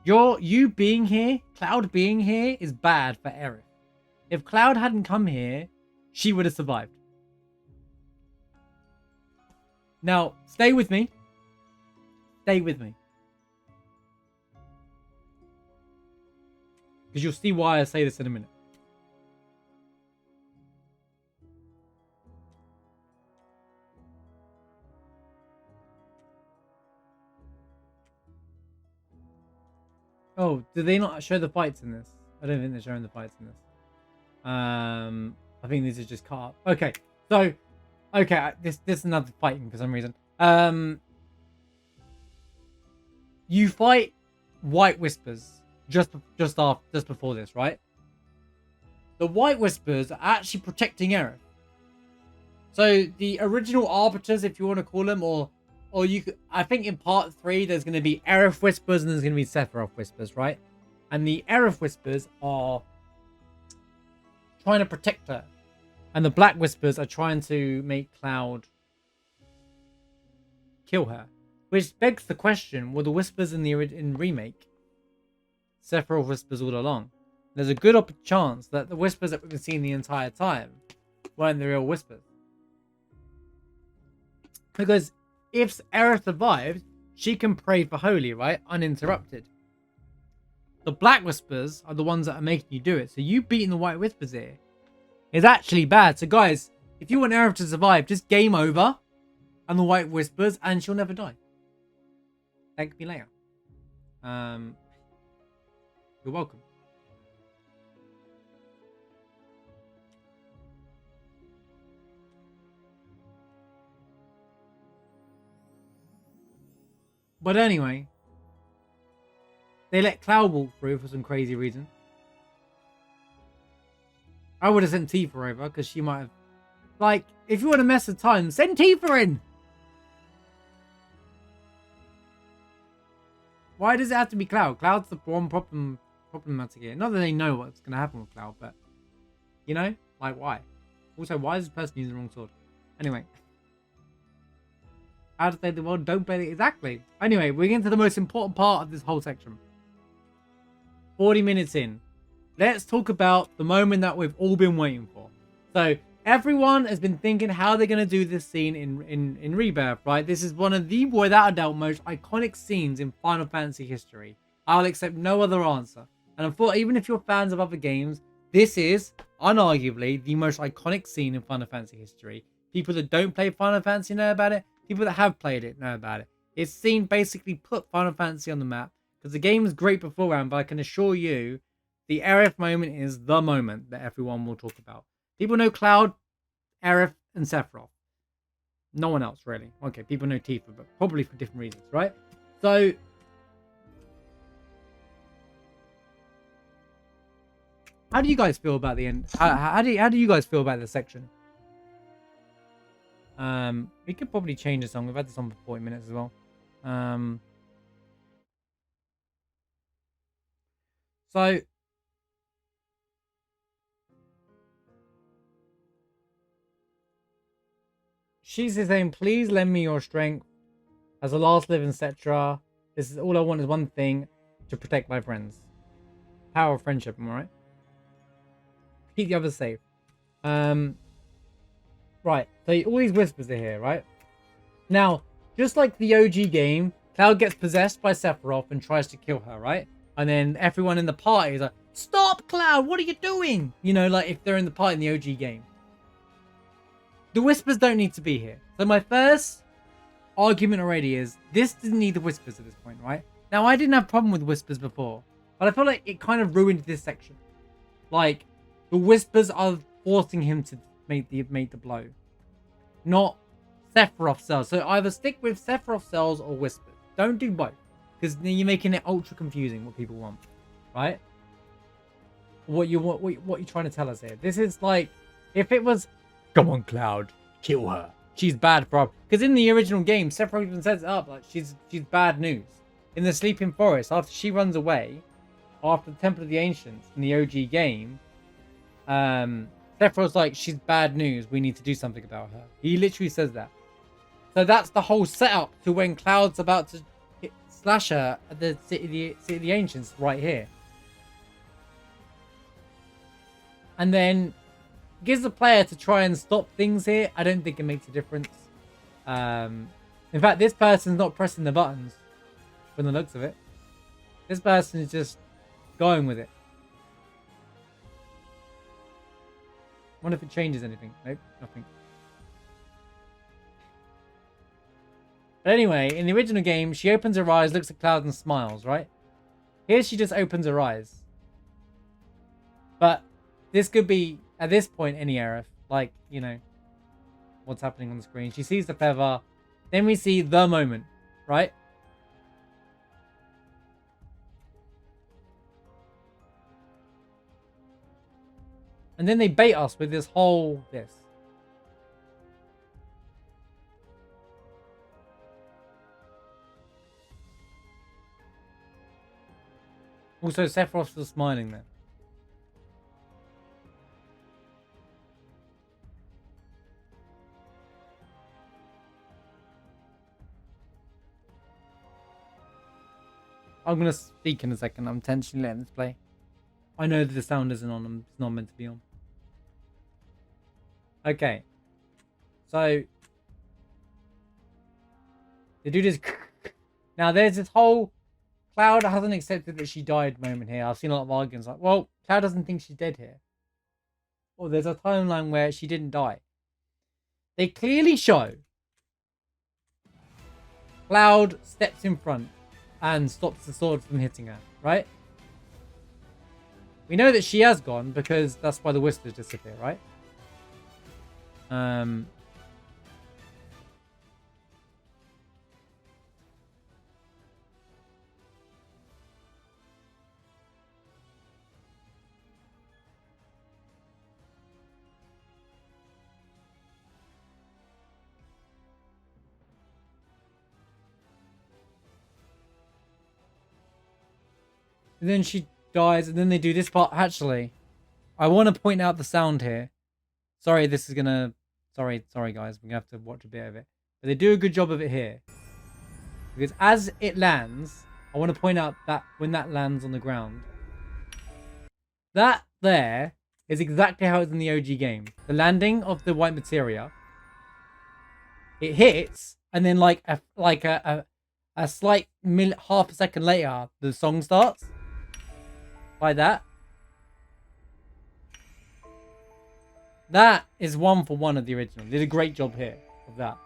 You being here, Cloud being here, is bad for Aerith. If Cloud hadn't come here, she would have survived. Now, stay with me. Stay with me. Because you'll see why I say this in a minute. Oh, did they not show the fights in this? I don't think they're showing the fights in this. I think these are just cut up. Okay, so okay, this is another fighting for some reason. You fight White Whispers just before this, right? The White Whispers are actually protecting Aerith. So the original Arbiters, if you want to call them, or you could, I think in part 3 there's going to be Aerith Whispers and there's going to be Sephiroth Whispers, right? And the Aerith Whispers are trying to protect her, and the Black Whispers are trying to make Cloud kill her, which begs the question: were the Whispers in remake Sephiroth Whispers all along? There's a good chance that the Whispers that we've been seeing the entire time weren't the real Whispers. Because if Aerith survived, she can pray for Holy, right? Uninterrupted. The Black Whispers are the ones that are making you do it. So you beating the White Whispers here is actually bad. So guys, if you want Aerith to survive, just game over and the White Whispers and she'll never die. Thank me later. You're welcome. But anyway, they let Cloud walk through for some crazy reason. I would have sent Tifa over because she might have... Like, if you want to mess with time, send Tifa in! Why does it have to be Cloud? Cloud's the one problematic here. Not that they know what's going to happen with Cloud, but... You know? Like, why? Also, why is this person using the wrong sword? Anyway. How to save the world, don't play it. Exactly. Anyway, we're getting to the most important part of this whole section. 40 minutes in. Let's talk about the moment that we've all been waiting for. So, everyone has been thinking how they're going to do this scene in Rebirth, right? This is one of the, without a doubt, most iconic scenes in Final Fantasy history. I'll accept no other answer. And I thought, even if you're fans of other games, this is, unarguably, the most iconic scene in Final Fantasy history. People that don't play Final Fantasy know about it. People that have played it know about it. It's seen basically put Final Fantasy on the map. Because the game was great beforehand, but I can assure you, the Aerith moment is the moment that everyone will talk about. People know Cloud, Aerith, and Sephiroth. No one else, really. Okay, people know Tifa, but probably for different reasons, right? So, how do you guys feel about the end? How do you guys feel about this section? We could probably change the song. We've had this on for 40 minutes as well. So she's saying, please lend me your strength as a last living Cetra. This is all I want is one thing, to protect my friends. Power of friendship, am I right? Keep the others safe. Right, so all these whispers are here, right? Now, just like the OG game, Cloud gets possessed by Sephiroth and tries to kill her, right? And then everyone in the party is like, stop, Cloud, what are you doing? You know, like if they're in the party in the OG game. The whispers don't need to be here. So my first argument already is, this didn't need the whispers at this point, right? Now, I didn't have a problem with whispers before, but I feel like it kind of ruined this section. Like, the whispers are forcing him to make the blow, not Sephiroth cells. So either stick with Sephiroth cells or whispers. Don't do both, because then you're making it ultra confusing what people want, right? What you want, what you're trying to tell us here. This is like, if it was, come on, Cloud, kill her. She's bad for, because in the original game, Sephiroth even sets it up like she's bad news. In the Sleeping Forest, after she runs away, after the Temple of the Ancients in the OG game, Sephiroth's like, she's bad news. We need to do something about her. He literally says that. So that's the whole setup to when Cloud's about to slash her at the City of the Ancients right here. And then gives the player to try and stop things here. I don't think it makes a difference. In fact, this person's not pressing the buttons from the looks of it. This person is just going with it. I wonder if it changes anything. Nope, nothing. But anyway, in the original game, she opens her eyes, looks at Cloud and smiles, right? Here she just opens her eyes. But this could be, at this point, any Aerith. Like, you know, what's happening on the screen. She sees the feather. Then we see the moment, right? And then they bait us with this whole this. Also, Sephiroth's still smiling there. I'm going to speak in a second. I'm intentionally letting this play. I know that the sound isn't on. It's not meant to be on. Okay. So they do this. Now there's this whole Cloud hasn't accepted that she died moment here. I've seen a lot of arguments like, well, Cloud doesn't think she's dead here. Well, there's a timeline where she didn't die. They clearly show Cloud steps in front and stops the sword from hitting her, right? We know that she has gone because that's why the whispers disappear, right? And then she dies, and then they do this part. Actually, I want to point out the sound here. Sorry, this is gonna. Sorry, guys. We're gonna have to watch a bit of it. But they do a good job of it here. Because as it lands, I want to point out that when that lands on the ground, that there is exactly how it's in the OG game. The landing of the white materia. It hits, and then like a slight half a second later, the song starts. Like that. That is 1-for-1 of the original. They did a great job here of that.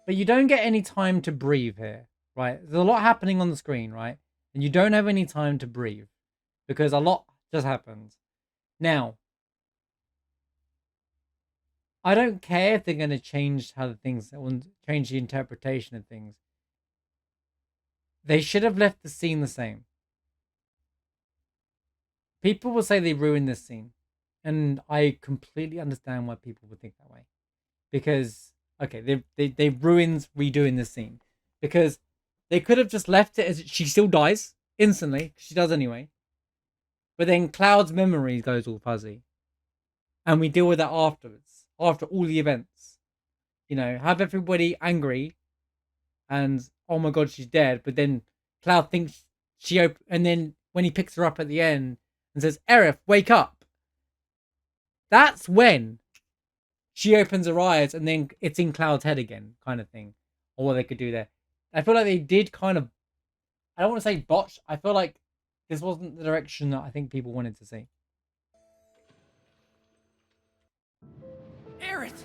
But you don't get any time to breathe here, right? There's a lot happening on the screen, right? And you don't have any time to breathe because a lot just happens. Now, I don't care if they're going to change how the things, change the interpretation of things. They should have left the scene the same. People will say they ruined this scene. And I completely understand why people would think that way. Because, okay, they ruined redoing this scene. Because they could have just left it as she still dies instantly. She does anyway. But then Cloud's memory goes all fuzzy. And we deal with that afterwards. After all the events. You know, have everybody angry. And, oh my god, she's dead. But then Cloud thinks and then when he picks her up at the end and says, Aerith, wake up. That's when she opens her eyes and then it's in Cloud's head again, kind of thing. Or what they could do there. I feel like they did kind of, I don't want to say botch. I feel like this wasn't the direction that I think people wanted to see. Aerith!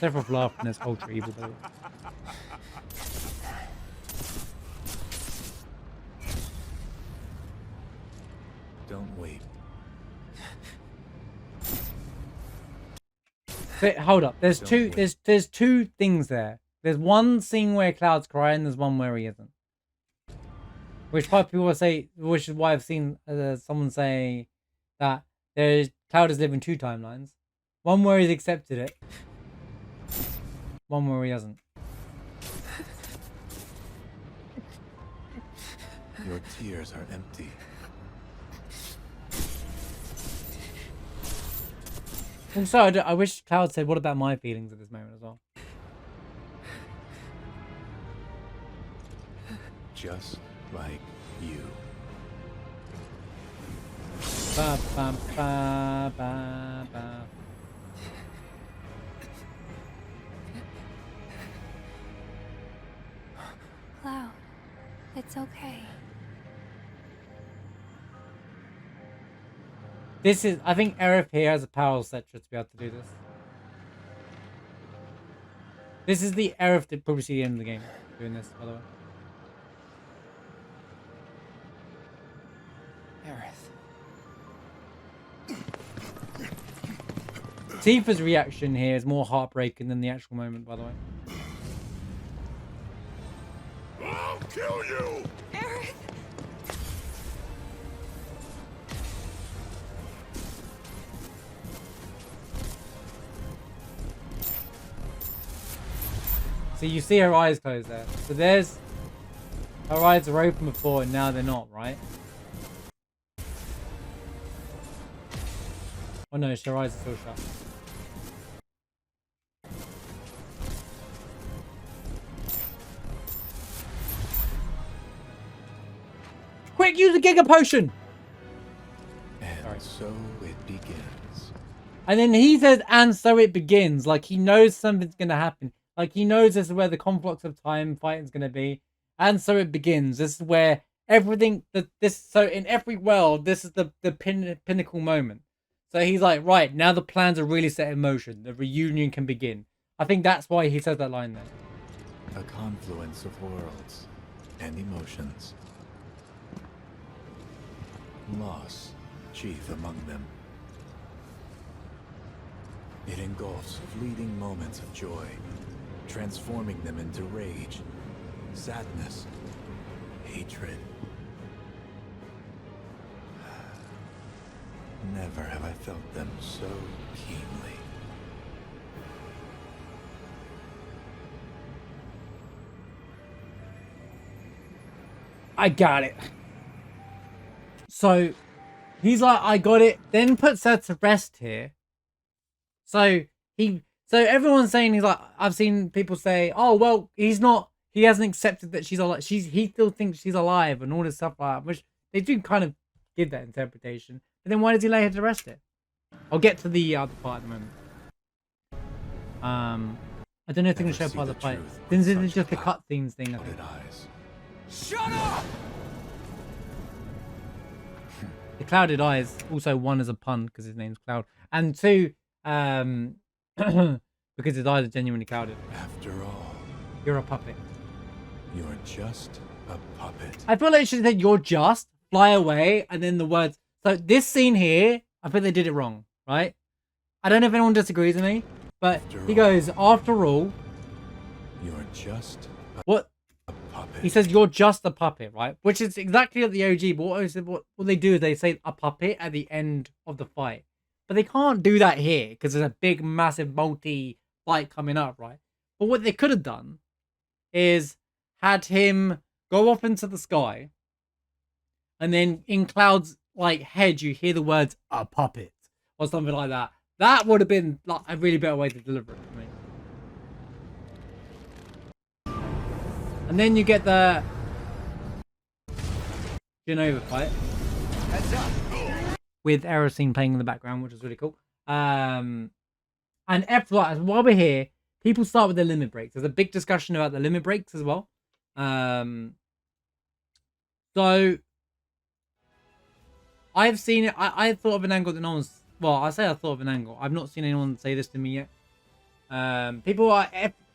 Several laughing as ultra evil though. Don't wait. But hold up. There's two things there. There's one scene where Cloud's crying, there's one where he isn't. Which people will say, which is why I've seen someone say that Cloud is living two timelines. One where he's accepted it. One where he hasn't. Your tears are empty. Also, I wish Cloud said, what about my feelings at this moment as well? Just like you. Ba, ba, ba, ba, ba. Cloud. It's okay. This is, I think Aerith here has a power Cetra to be able to do this. This is the Aerith that probably see the end of the game doing this, by the way. Aerith. Tifa's reaction here is more heartbreaking than the actual moment, by the way. I'll kill you! Aerith! So you see her eyes closed there. So there's... Her eyes were open before and now they're not, right? Oh no, her eyes are still shut. Quick, use the Giga Potion! And so it begins. And then he says, and so it begins. Like he knows something's going to happen. Like he knows this is where the conflux of time fighting is going to be. And so it begins. This is where everything, so in every world, this is the pinnacle moment. So he's like, right, now the plans are really set in motion. The reunion can begin. I think that's why he says that line there. A confluence of worlds and emotions. Loss, chief among them. It engulfs fleeting moments of joy, transforming them into rage, sadness, hatred. Never have I felt them so keenly. I got it. So he's like, I got it. Then puts her to rest here. So everyone's saying he's like, I've seen people say, oh well, he hasn't accepted that she's alive. He still thinks she's alive and all this stuff like that, which they do kind of give that interpretation. But then why does he lay her to rest it? I'll get to the other part in a moment. I don't know if they're gonna show part of the fight. This is just the cutscenes thing. I think. Shut up! The clouded eyes. Also, one is a pun because his name's Cloud, and two, because his eyes are genuinely clouded. After all, You're a puppet. you're just a puppet. I feel like it should have said you're just fly away, and then the words. So this scene here, I think they did it wrong, right? I don't know if anyone disagrees with me, but he goes, after all, You're just what? a puppet. He says you're just a puppet, right? Which is exactly like the OG, but what they do is they say a puppet at the end of the fight. But they can't do that here because there's a big, massive multi-fight coming up, right? But what they could have done is had him go off into the sky, and then in Cloud's like head, you hear the words "a puppet" or something like that. That would have been like a really better way to deliver it for me. And then you get the Genova fight with Erosine playing in the background, which is really cool. And while we're here, people start with the limit breaks. There's a big discussion about the limit breaks as well. So I've seen it. I thought of an angle that no one's. Well, I say I thought of an angle. I've not seen anyone say this to me yet.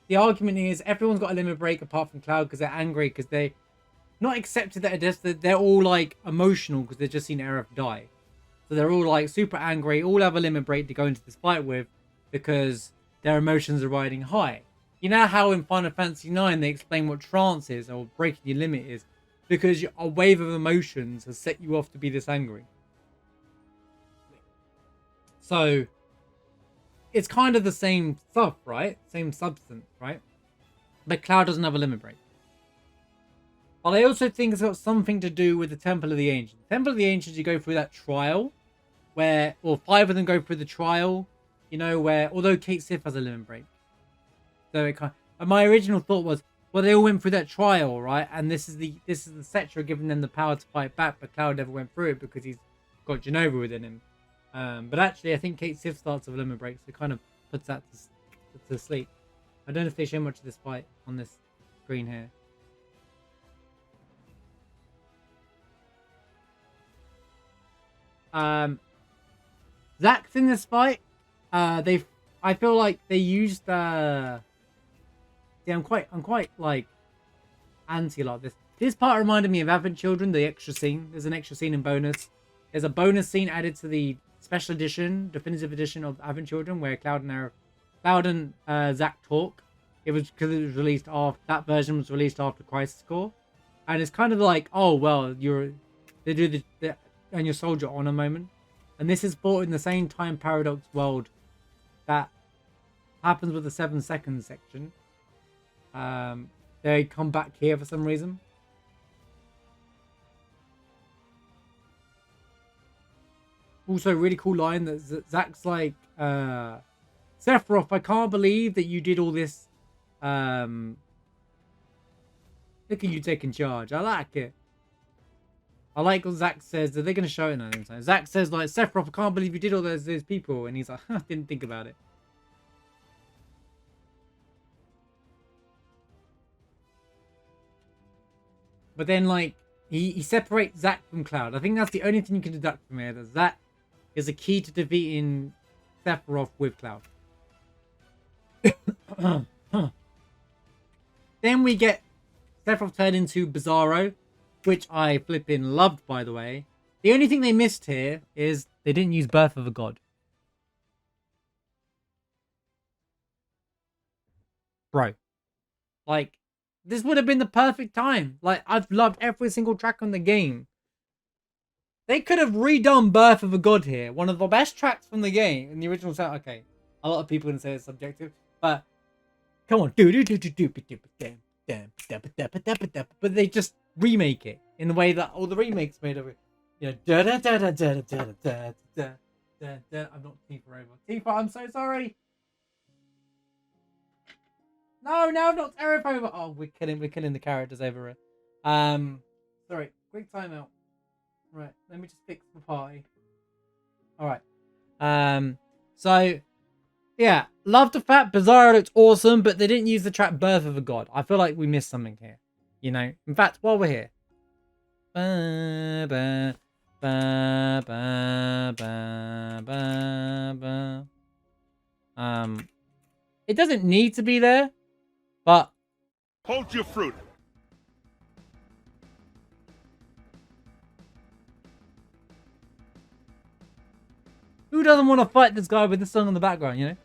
The argument is everyone's got a limit break apart from Cloud because they're angry because they not accepted that they're all like emotional because they've just seen Aerith die. So they're all like super angry, all have a limit break to go into this fight with because their emotions are riding high. You know how in Final Fantasy IX they explain what trance is or breaking your limit is? Because a wave of emotions has set you off to be this angry. So it's kind of the same stuff, right? Same substance, right? But Cloud doesn't have a limit break. But I also think it's got something to do with the Temple of the Ancients. Temple of the Ancients, you go through that trial where, or 5 of them go through the trial, you know, where, although Kate Sith has a limit break. So it kind of, and my original thought was, well, they all went through that trial, right? And this is the Cetra giving them the power to fight back, but Cloud never went through it because he's got Genova within him. But actually, I think Kate Sith starts with a limit break, so it kind of puts that to sleep. I don't know if they show much of this fight on this screen here. Zack's in this fight. I feel like they used yeah, I'm quite like anti a lot of this. This part reminded me of Advent Children, the extra scene. There's an extra scene in bonus. There's a bonus scene added to the special edition, definitive edition of Advent Children, where Cloud and Zack talk. It was because it was released off. That version was released after Crisis Core, and it's kind of like, oh well, they do the and your soldier honor moment, and this is brought in the same time paradox world that happens with the 7 seconds section. They come back here for some reason. Also, really cool line that Zack's like, Sephiroth, I can't believe that you did all this. Look at you taking charge. I like it. I like what Zack says. Are they going to show it now? Zack says, like, Sephiroth, I can't believe you did all those people. And he's like, I didn't think about it. But then, like, he separates Zack from Cloud. I think that's the only thing you can deduct from here. That Zack is a key to defeating Sephiroth with Cloud. Then we get Sephiroth turned into Bizarro, which I flipping loved, by the way. The only thing they missed here is they didn't use Birth of a God. Bro. Like, this would have been the perfect time. Like, I've loved every single track on the game. They could have redone Birth of a God here. One of the best tracks from the game in the original sound. Okay, a lot of people can say it's subjective, but come on. But they just remake it in the way that all the remakes made of it. You know, I'm not Tifa over. Tifa, I'm so sorry. No, not Aerith over. Oh, we're killing the characters over it. Sorry, quick timeout. Right, let me just fix the party. Alright. So yeah, love the fact Bizarro looks awesome, but they didn't use the track Birth of a God. I feel like we missed something here. You know? In fact, while we're here. It doesn't need to be there, but Hold your fruit. who doesn't want to fight this guy with this song in the background, you know?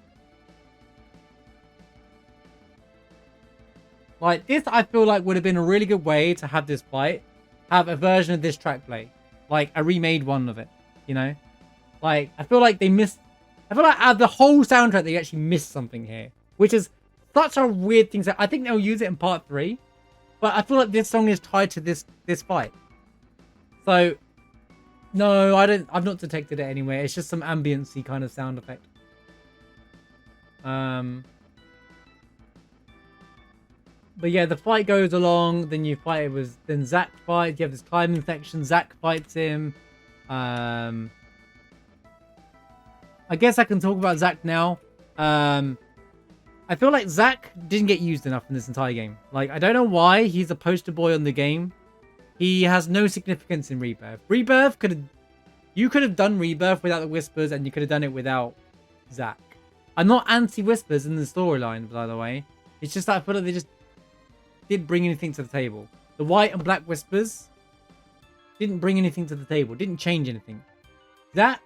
Like, this I feel like would have been a really good way to have this fight. Have a version of this track play. Like, a remade one of it, you know? Like, I feel like they missed... I feel like out of the whole soundtrack, they actually missed something here. Which is such a weird thing. I think they'll use it in part 3. But I feel like this song is tied to this fight. So... no, I've not detected it anywhere. It's just some ambience-y kind of sound effect. But yeah, the fight goes along. Then you fight it with... then Zack fights. You have this climbing section. Zack fights him. I guess I can talk about Zack now. I feel like Zack didn't get used enough in this entire game. Like, I don't know why he's a poster boy on the game. He has no significance in Rebirth. Rebirth you could have done Rebirth without the Whispers, and you could have done it without Zack. I'm not anti-Whispers in the storyline, by the way. It's just that I feel like they just didn't bring anything to the table. The white and black Whispers didn't bring anything to the table. Didn't change anything. Zack?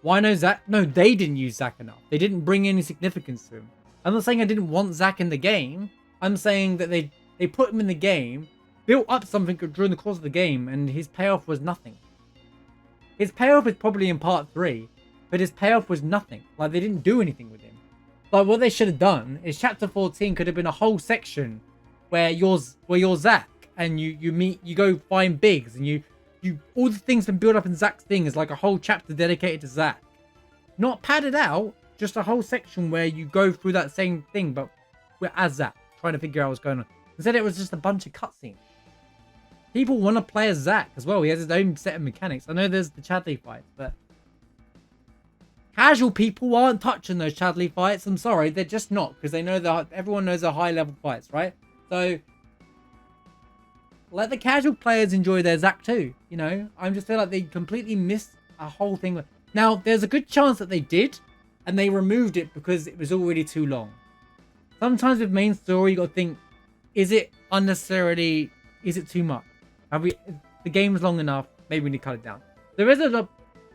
Why no Zack? No, they didn't use Zack enough. They didn't bring any significance to him. I'm not saying I didn't want Zack in the game. I'm saying that they put him in the game, built up something during the course of the game, and his payoff was nothing. His payoff is probably in part 3, but his payoff was nothing. Like, they didn't do anything with him. Like, what they should have done is chapter 14 could have been a whole section where you're Zack, and you go find Biggs, and you all the things been built up in Zack's thing is like a whole chapter dedicated to Zack. Not padded out, just a whole section where you go through that same thing, but we're as Zack, trying to figure out what's going on. Instead, it was just a bunch of cutscenes. People want to play as Zack as well. He has his own set of mechanics. I know there's the Chadley fights, but casual people aren't touching those Chadley fights. I'm sorry, they're just not, because they know that everyone knows they're high-level fights, right? So let the casual players enjoy their Zack too. You know, I just feel like they completely missed a whole thing. Now, there's a good chance that they did, and they removed it because it was already too long. Sometimes with main story, you got to think, is it unnecessarily, is it too much? Have we, the game's long enough, maybe we need to cut it down. There is a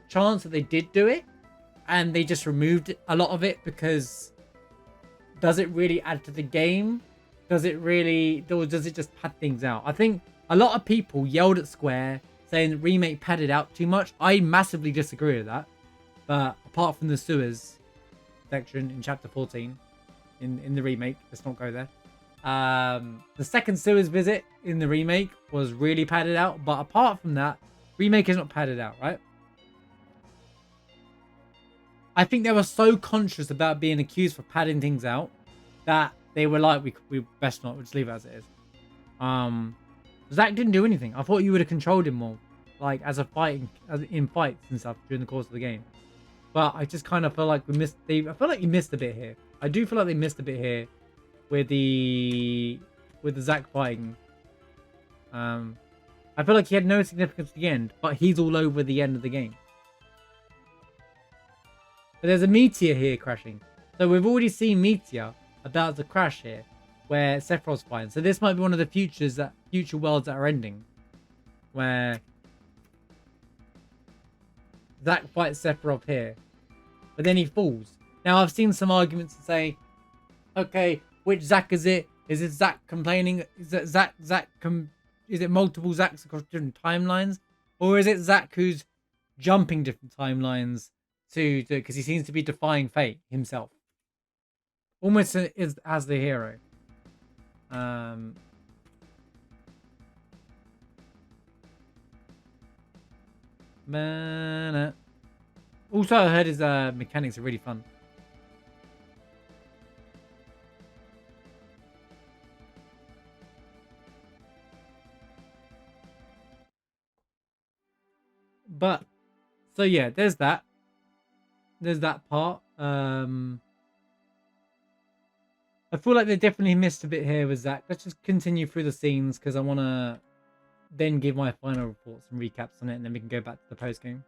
chance that they did do it, and they just removed a lot of it because does it really add to the game? Does it really, or does it just pad things out? I think a lot of people yelled at Square saying the remake padded out too much. I massively disagree with that. But apart from the sewers section in chapter 14 in the remake, let's not go there. The second sewers visit in the remake was really padded out. But apart from that, remake is not padded out, right? I think they were so conscious about being accused for padding things out that they were like, we best not, we'll just leave it as it is. Zack didn't do anything. I thought you would have controlled him more, like as in fights and stuff during the course of the game. But I just kind of feel like we missed. I feel like you missed a bit here. I do feel like they missed a bit here with the Zack fighting. I feel like he had no significance at the end, but he's all over the end of the game. But there's a meteor here crashing, so we've already seen meteor about to crash here, where Sephiroth's fighting. So this might be one of the future worlds that are ending, where Zack fights Sephiroth here, but then he falls. Now I've seen some arguments that say, okay, which Zack is it? Is it Zack complaining? Is it is it multiple Zacks across different timelines, or is it Zack who's jumping different timelines to because he seems to be defying fate himself, almost as the hero. Man, also I heard his mechanics are really fun. But so yeah, there's that part. I feel like they definitely missed a bit here with Zack. Let's just continue through the scenes because I want to then give my final reports and recaps on it, and then we can go back to the post game.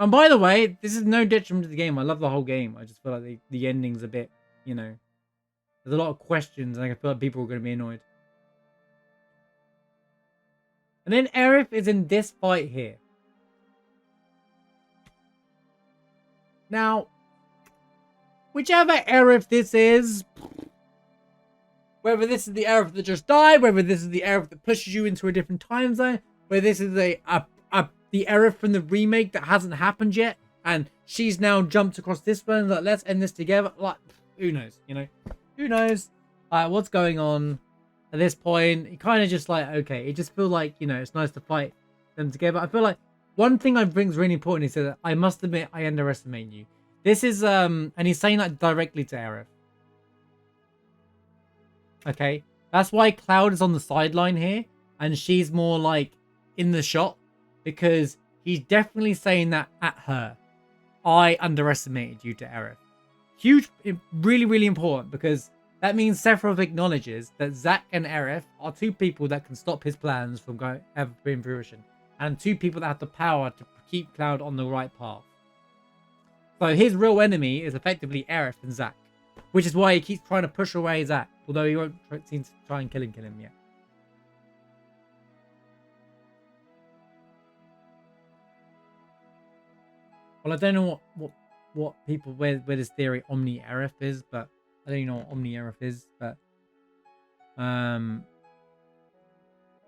And by the way, this is no detriment to the game. I love the whole game. I just feel like the ending's a bit, you know, there's a lot of questions, and I feel like people are going to be annoyed. And then Aerith is in this fight here. Now, whichever Aerith this is, whether this is the Aerith that just died, whether this is the Aerith that pushes you into a different time zone, whether this is the Aerith from the remake that hasn't happened yet, and she's now jumped across this one, like, let's end this together. Like, who knows, you know? Who knows? What's going on at this point? It kind of just like, okay, it just feels like, you know, it's nice to fight them together. I feel like one thing I think is really important is that I must admit I underestimate you. This is, and he's saying that directly to Aerith. Okay? That's why Cloud is on the sideline here, and she's more like in the shot, because he's definitely saying that at her. I underestimated you to Aerith. Huge, really, really important, because that means Sephiroth acknowledges that Zack and Aerith are two people that can stop his plans from ever being fruition, and two people that have the power to keep Cloud on the right path. So his real enemy is effectively Aerith and Zack, which is why he keeps trying to push away Zack, although he won't seem to try and kill him yet. Well, I don't know what people where this theory Omni Aerith is, but I don't even know what Omni Aerith is, but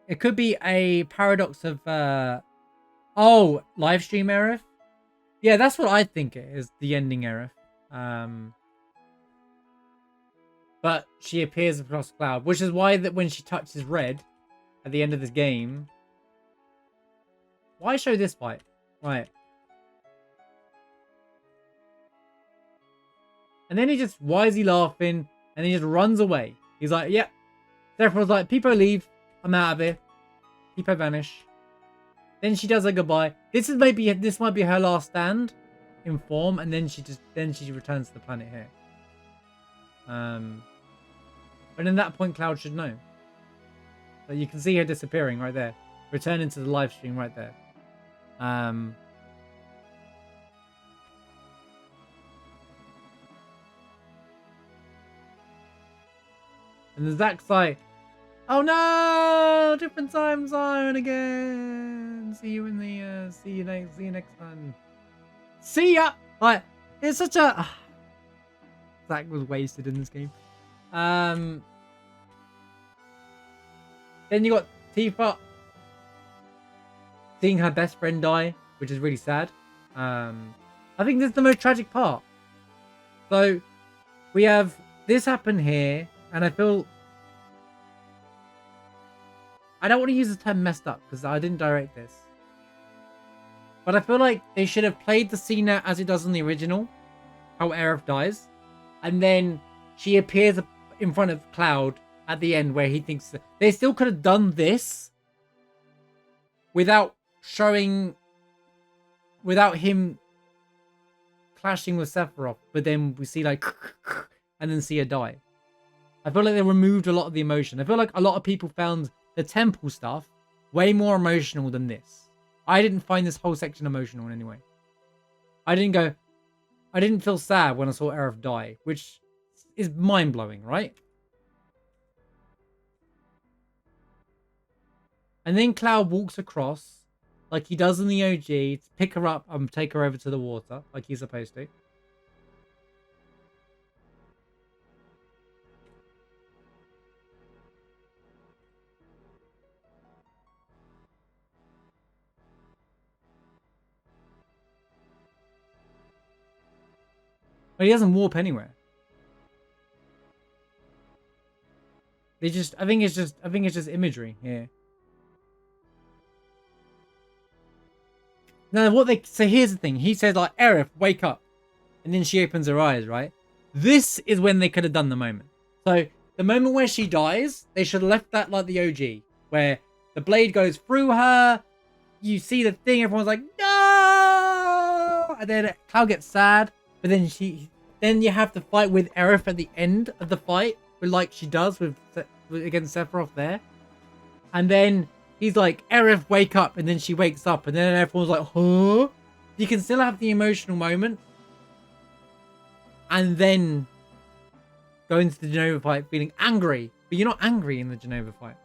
it could be a paradox of live stream Aerith. Yeah, that's what I think it is, the ending Aerith. But she appears across Cloud, which is why that when she touches red at the end of this game. Why show this fight? Right. And then why is he laughing? And he just runs away. He's like, yep. Yeah. Sephiroth's like, Peepo leave. I'm out of here. Peepo vanish. Then she does a goodbye. This might be her last stand in form, and then she returns to the planet here. And in that point, Cloud should know. So you can see her disappearing right there. Returning to the live stream right there. And the Zach's like, oh no, different time zone again. See you in the see you next time. See ya. Like, it's such a Zach was wasted in this game. Then you got Tifa seeing her best friend die, which is really sad. I think this is the most tragic part. So we have this happen here, and I feel I don't want to use the term messed up because I didn't direct this. But I feel like they should have played the scene out as it does in the original, how Aerith dies, and then she appears in front of Cloud at the end where he thinks that they still could have done this without him clashing with Sephiroth, but then we see like and then see her die. I feel like they removed a lot of the emotion. I feel like a lot of people found the temple stuff way more emotional than this. I didn't find this whole section emotional in any way. I didn't feel sad when I saw Aerith die, which is mind-blowing, right? And then Cloud walks across like he does in the OG to pick her up and take her over to the water like he's supposed to. But he doesn't warp anywhere. I think it's just imagery here. Now, so here's the thing. He says, like, Aerith, wake up. And then she opens her eyes, right? This is when they could have done the moment. So, the moment where she dies, they should have left that like the OG. Where the blade goes through her. You see the thing, everyone's like, no! And then Cloud gets sad. But then then you have to fight with Aerith at the end of the fight. Like she does against Sephiroth there. And then he's like, Aerith, wake up. And then she wakes up. And then everyone's like, huh? You can still have the emotional moment. And then go into the Genova fight feeling angry. But you're not angry in the Genova fight.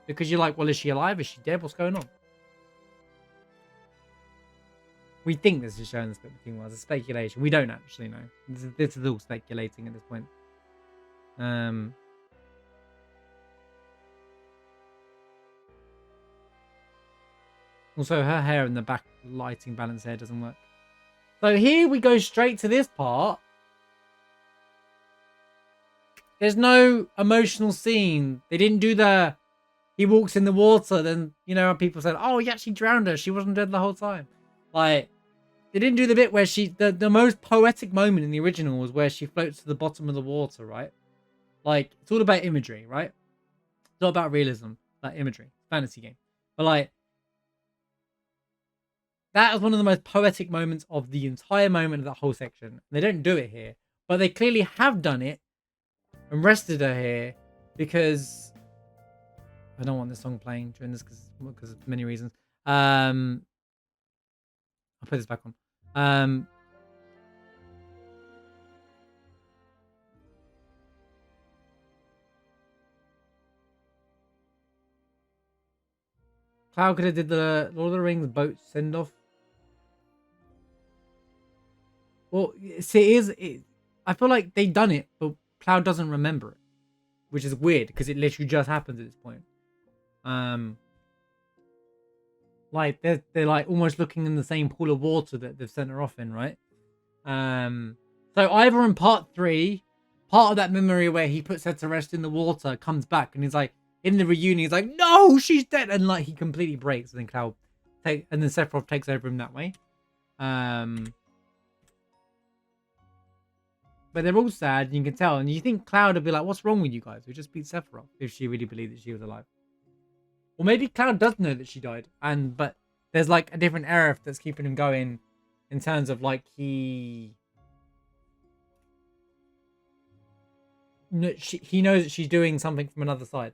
Because you're like, well, is she alive? Is she dead? What's going on? We think this is showing the split between worlds. It's speculation. We don't actually know. This is all speculating at this point. Also, her hair in the back lighting balance hair doesn't work. So here we go straight to this part. There's no emotional scene. They didn't do the... He walks in the water, then, you know, people said, oh, he actually drowned her. She wasn't dead the whole time. Like, they didn't do the bit where she... The most poetic moment in the original was where she floats to the bottom of the water, right? Like, it's all about imagery, right? It's all about realism, like imagery. Fantasy game. But, like, that was one of the most poetic moments of the entire moment of that whole section. They don't do it here. But they clearly have done it and rested her here because... I don't want this song playing during this because of many reasons. I'll put this back on. Cloud could have did the Lord of the Rings boat send off. Well, see, I feel like they done it, but Cloud doesn't remember it, which is weird because it literally just happens at this point. Like they're like almost looking in the same pool of water that they've sent her off in, right? So either in part 3, part of that memory where he puts her to rest in the water comes back and he's like in the reunion, he's like, no, she's dead, and like he completely breaks, and then and then Sephiroth takes over him that way. But they're all sad, and you can tell, and you think Cloud would be like, what's wrong with you guys? We just beat Sephiroth, if she really believed that she was alive. Or maybe Cloud does know that she died, but there's like a different Aerith that's keeping him going in terms of like he... he knows that she's doing something from another side.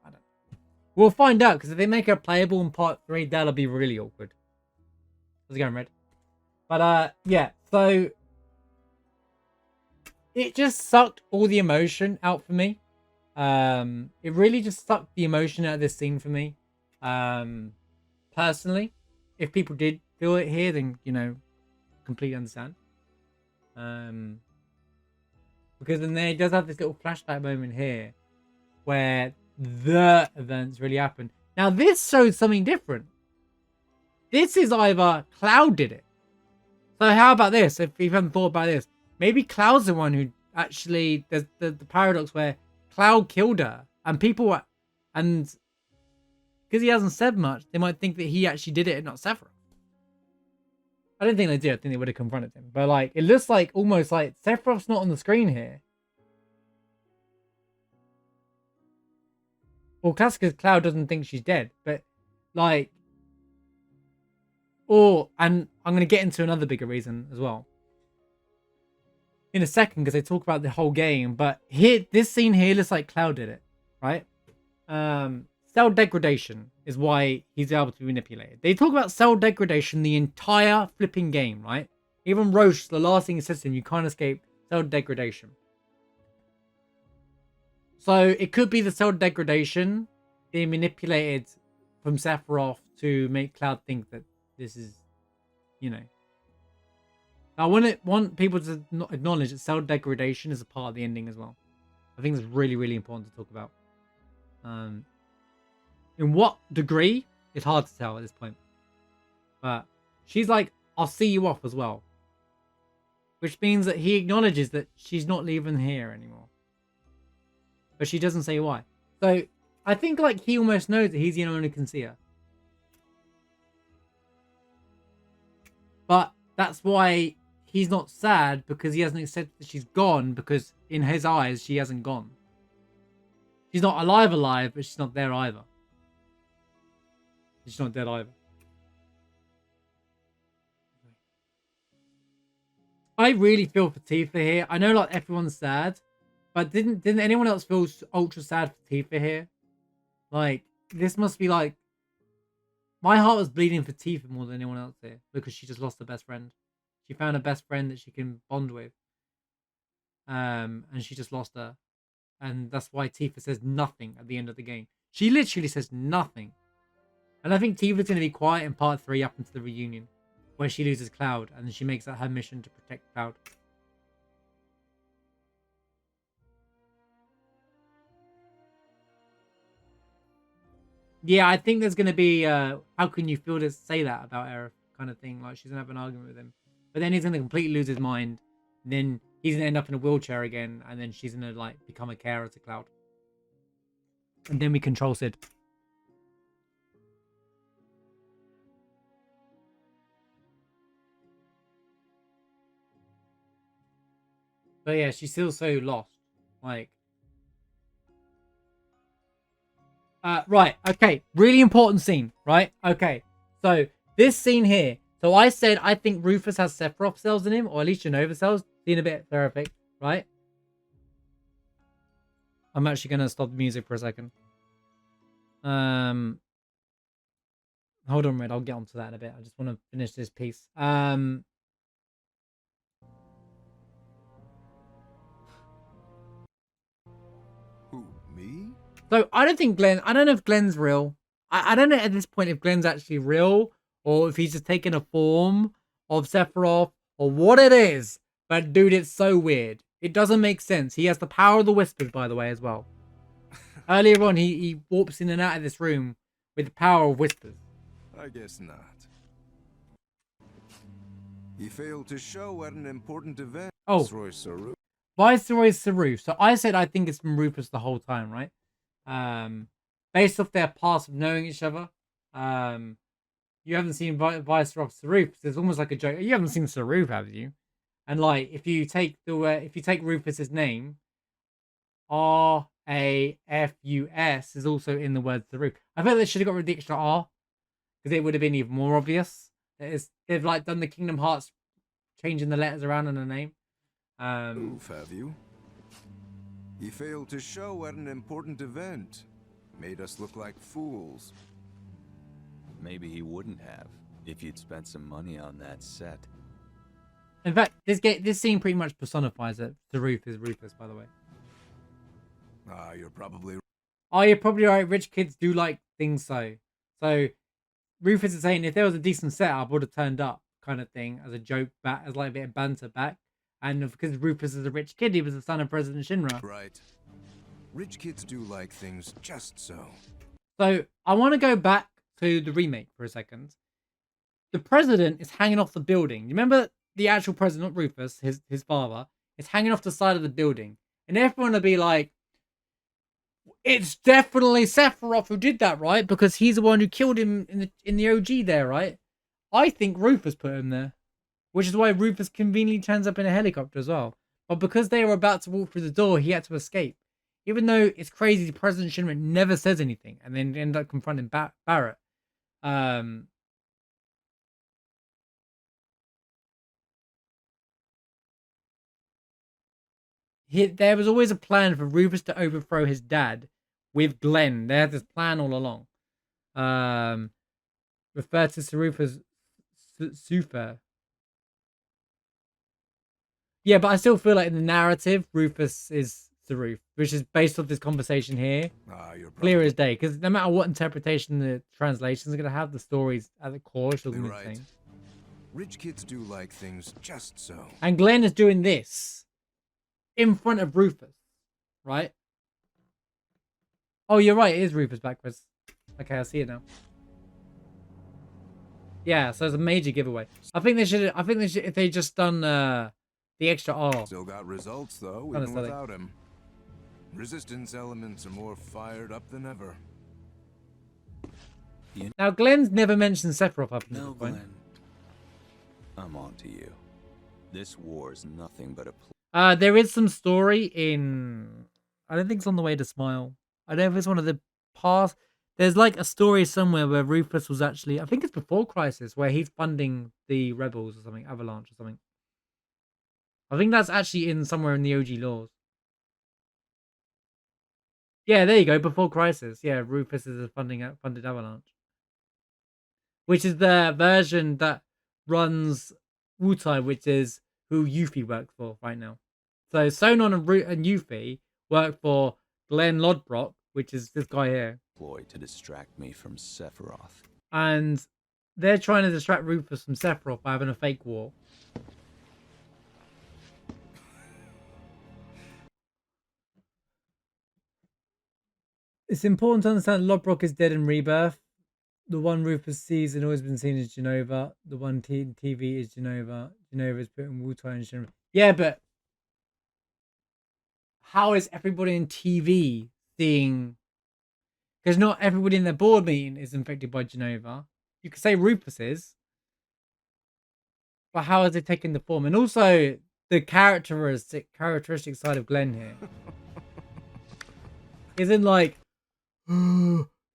I don't know. We'll find out, because if they make her playable in part 3, that'll be really awkward. How's it going, Red? But yeah, so it just sucked all the emotion out for me. It really just sucked the emotion out of this scene for me. Personally, if people did feel it here, then completely understand. Because then there does have this little flashback moment here where the events really happen. Now this showed something different. This is either Cloud did it. So how about this? If you haven't thought about this, maybe Cloud's the one who actually, there's the paradox where Cloud killed her, and people and because he hasn't said much, they might think that he actually did it and not Sephiroth. I don't think they did. I think they would have confronted him. But like, it looks like almost like Sephiroth's not on the screen here. Well, that's because Cloud doesn't think she's dead. But like, and I'm going to get into another bigger reason as well in a second, because they talk about the whole game. But here, this scene here looks like Cloud did it, right? Cell degradation is why he's able to be manipulated. They talk about cell degradation the entire flipping game, right? Even Roche, the last thing he says to him, you can't escape cell degradation. So it could be the cell degradation being manipulated from Sephiroth to make Cloud think that this is, I want people to acknowledge that cell degradation is a part of the ending as well. I think it's really, really important to talk about. In what degree, it's hard to tell at this point. But she's like, I'll see you off as well. Which means that he acknowledges that she's not leaving here anymore. But she doesn't say why. So I think like he almost knows that he's the only one who can see her. But that's why he's not sad, because he hasn't accepted that she's gone, because in his eyes, she hasn't gone. She's not alive, but she's not there either. She's not dead either. I really feel for Tifa here. I know like everyone's sad, but didn't anyone else feel ultra sad for Tifa here? Like, this must be like, my heart was bleeding for Tifa more than anyone else here, because she just lost her best friend. She found a best friend that she can bond with. And she just lost her. And that's why Tifa says nothing at the end of the game. She literally says nothing. And I think Tifa's going to be quiet in part 3 up into the reunion, where she loses Cloud, and then she makes that her mission to protect Cloud. Yeah, I think there's going to be, how can you feel to say that about Aerith kind of thing. Like, she's going to have an argument with him. But then he's going to completely lose his mind. And then he's going to end up in a wheelchair again. And then she's going to, like, become a carer to Cloud. And then we control Sid. But yeah, she's still so lost. Like, right, okay, really important scene, right? Okay, so this scene here. So I said I think Rufus has Sephiroth cells in him, or at least Genova cells. Being a bit terrific, right? I'm actually gonna stop the music for a second. Hold on, Red. I'll get onto that in a bit. I just want to finish this piece. Who, me? So I don't think Glenn. I don't know if Glenn's real. I don't know at this point if Glenn's actually real, or if he's just taking a form of Sephiroth, or what it is. But dude, it's so weird. It doesn't make sense. He has the power of the whispers, by the way, as well. Earlier on, he warps in and out of this room with the power of whispers. I guess not. He failed to show at an important event. Oh, Viceroy Saru. Viceroy Saru. So I said I think it's from Rufus the whole time, right? Based off their past of knowing each other. You haven't seen Viceroy Saru. It's almost like a joke. You haven't seen Saru, have you? And like, if you take Rufus's name, Rafus is also in the word Saru. I feel they should have got rid of the extra R, because it would have been even more obvious. They've like done the Kingdom Hearts, changing the letters around in the name. Oof, have you? He failed to show at an important event. Made us look like fools. Maybe he wouldn't have if you'd spent some money on that set. In fact, this scene pretty much personifies it. The roof is Rufus, by the way. Ah, you're probably... Oh, you're probably right. Rich kids do like things so. So Rufus is saying if there was a decent setup, I would have turned up, kind of thing, as a joke back, as like a bit of banter back. And because Rufus is a rich kid, he was the son of President Shinra. Right. Rich kids do like things just so. So I want to go back to the remake for a second. The president is hanging off the building. You remember the actual president, not Rufus, his father, is hanging off the side of the building. And everyone will be like, it's definitely Sephiroth who did that, right? Because he's the one who killed him in the OG there, right? I think Rufus put him there. Which is why Rufus conveniently turns up in a helicopter as well. But because they were about to walk through the door, he had to escape. Even though it's crazy, President Shinra never says anything. And then end up confronting Barrett. There was always a plan for Rufus to overthrow his dad with Glenn. They had this plan all along. Referred to Rufus Sufer. Yeah, but I still feel like in the narrative, Rufus is Saruf, which is based off this conversation here. Ah, you're Clear probably as day, because no matter what interpretation the translation is going to have, the stories at the core still going to be the right. same. Rich kids do like things just so. And Glenn is doing this in front of Rufus, right? Oh, you're right. It is Rufus backwards. Okay, I see it now. Yeah, so it's a major giveaway. I think they should. If they just done the extra R. Still got results though, Kinda even silly. without him. Resistance elements are more fired up than ever. Now, Glenn's never mentioned Sephiroth up until No, this point. Glenn. I'm on to you. This war's nothing but a There is some story in. I don't think it's on the way to Smile. I don't know if it's one of the past. There's like a story somewhere where Rufus was actually. I think it's before Crisis, where he's funding the rebels or something, Avalanche or something. I think that's actually in somewhere in the OG laws. Yeah, there you go. Before Crisis, yeah, Rufus is a funded Avalanche, which is the version that runs Wutai, which is who Yuffie works for right now. So Sonon and Yuffie work for Glenn Lodbrok, which is this guy here, ploy to distract me from Sephiroth. and they're trying to distract Rufus from Sephiroth by having a fake war. It's important to understand Lodbrok is dead in Rebirth. The one Rufus sees and always been seen is Genova. The one TV is Genova. Genova is put in Wutai and Shinra. Yeah, but how is everybody in TV seeing? Because not everybody in their board meeting is infected by Genova. You could say Rufus is, but how is it taking the form? And also the characteristic side of Glenn here isn't like.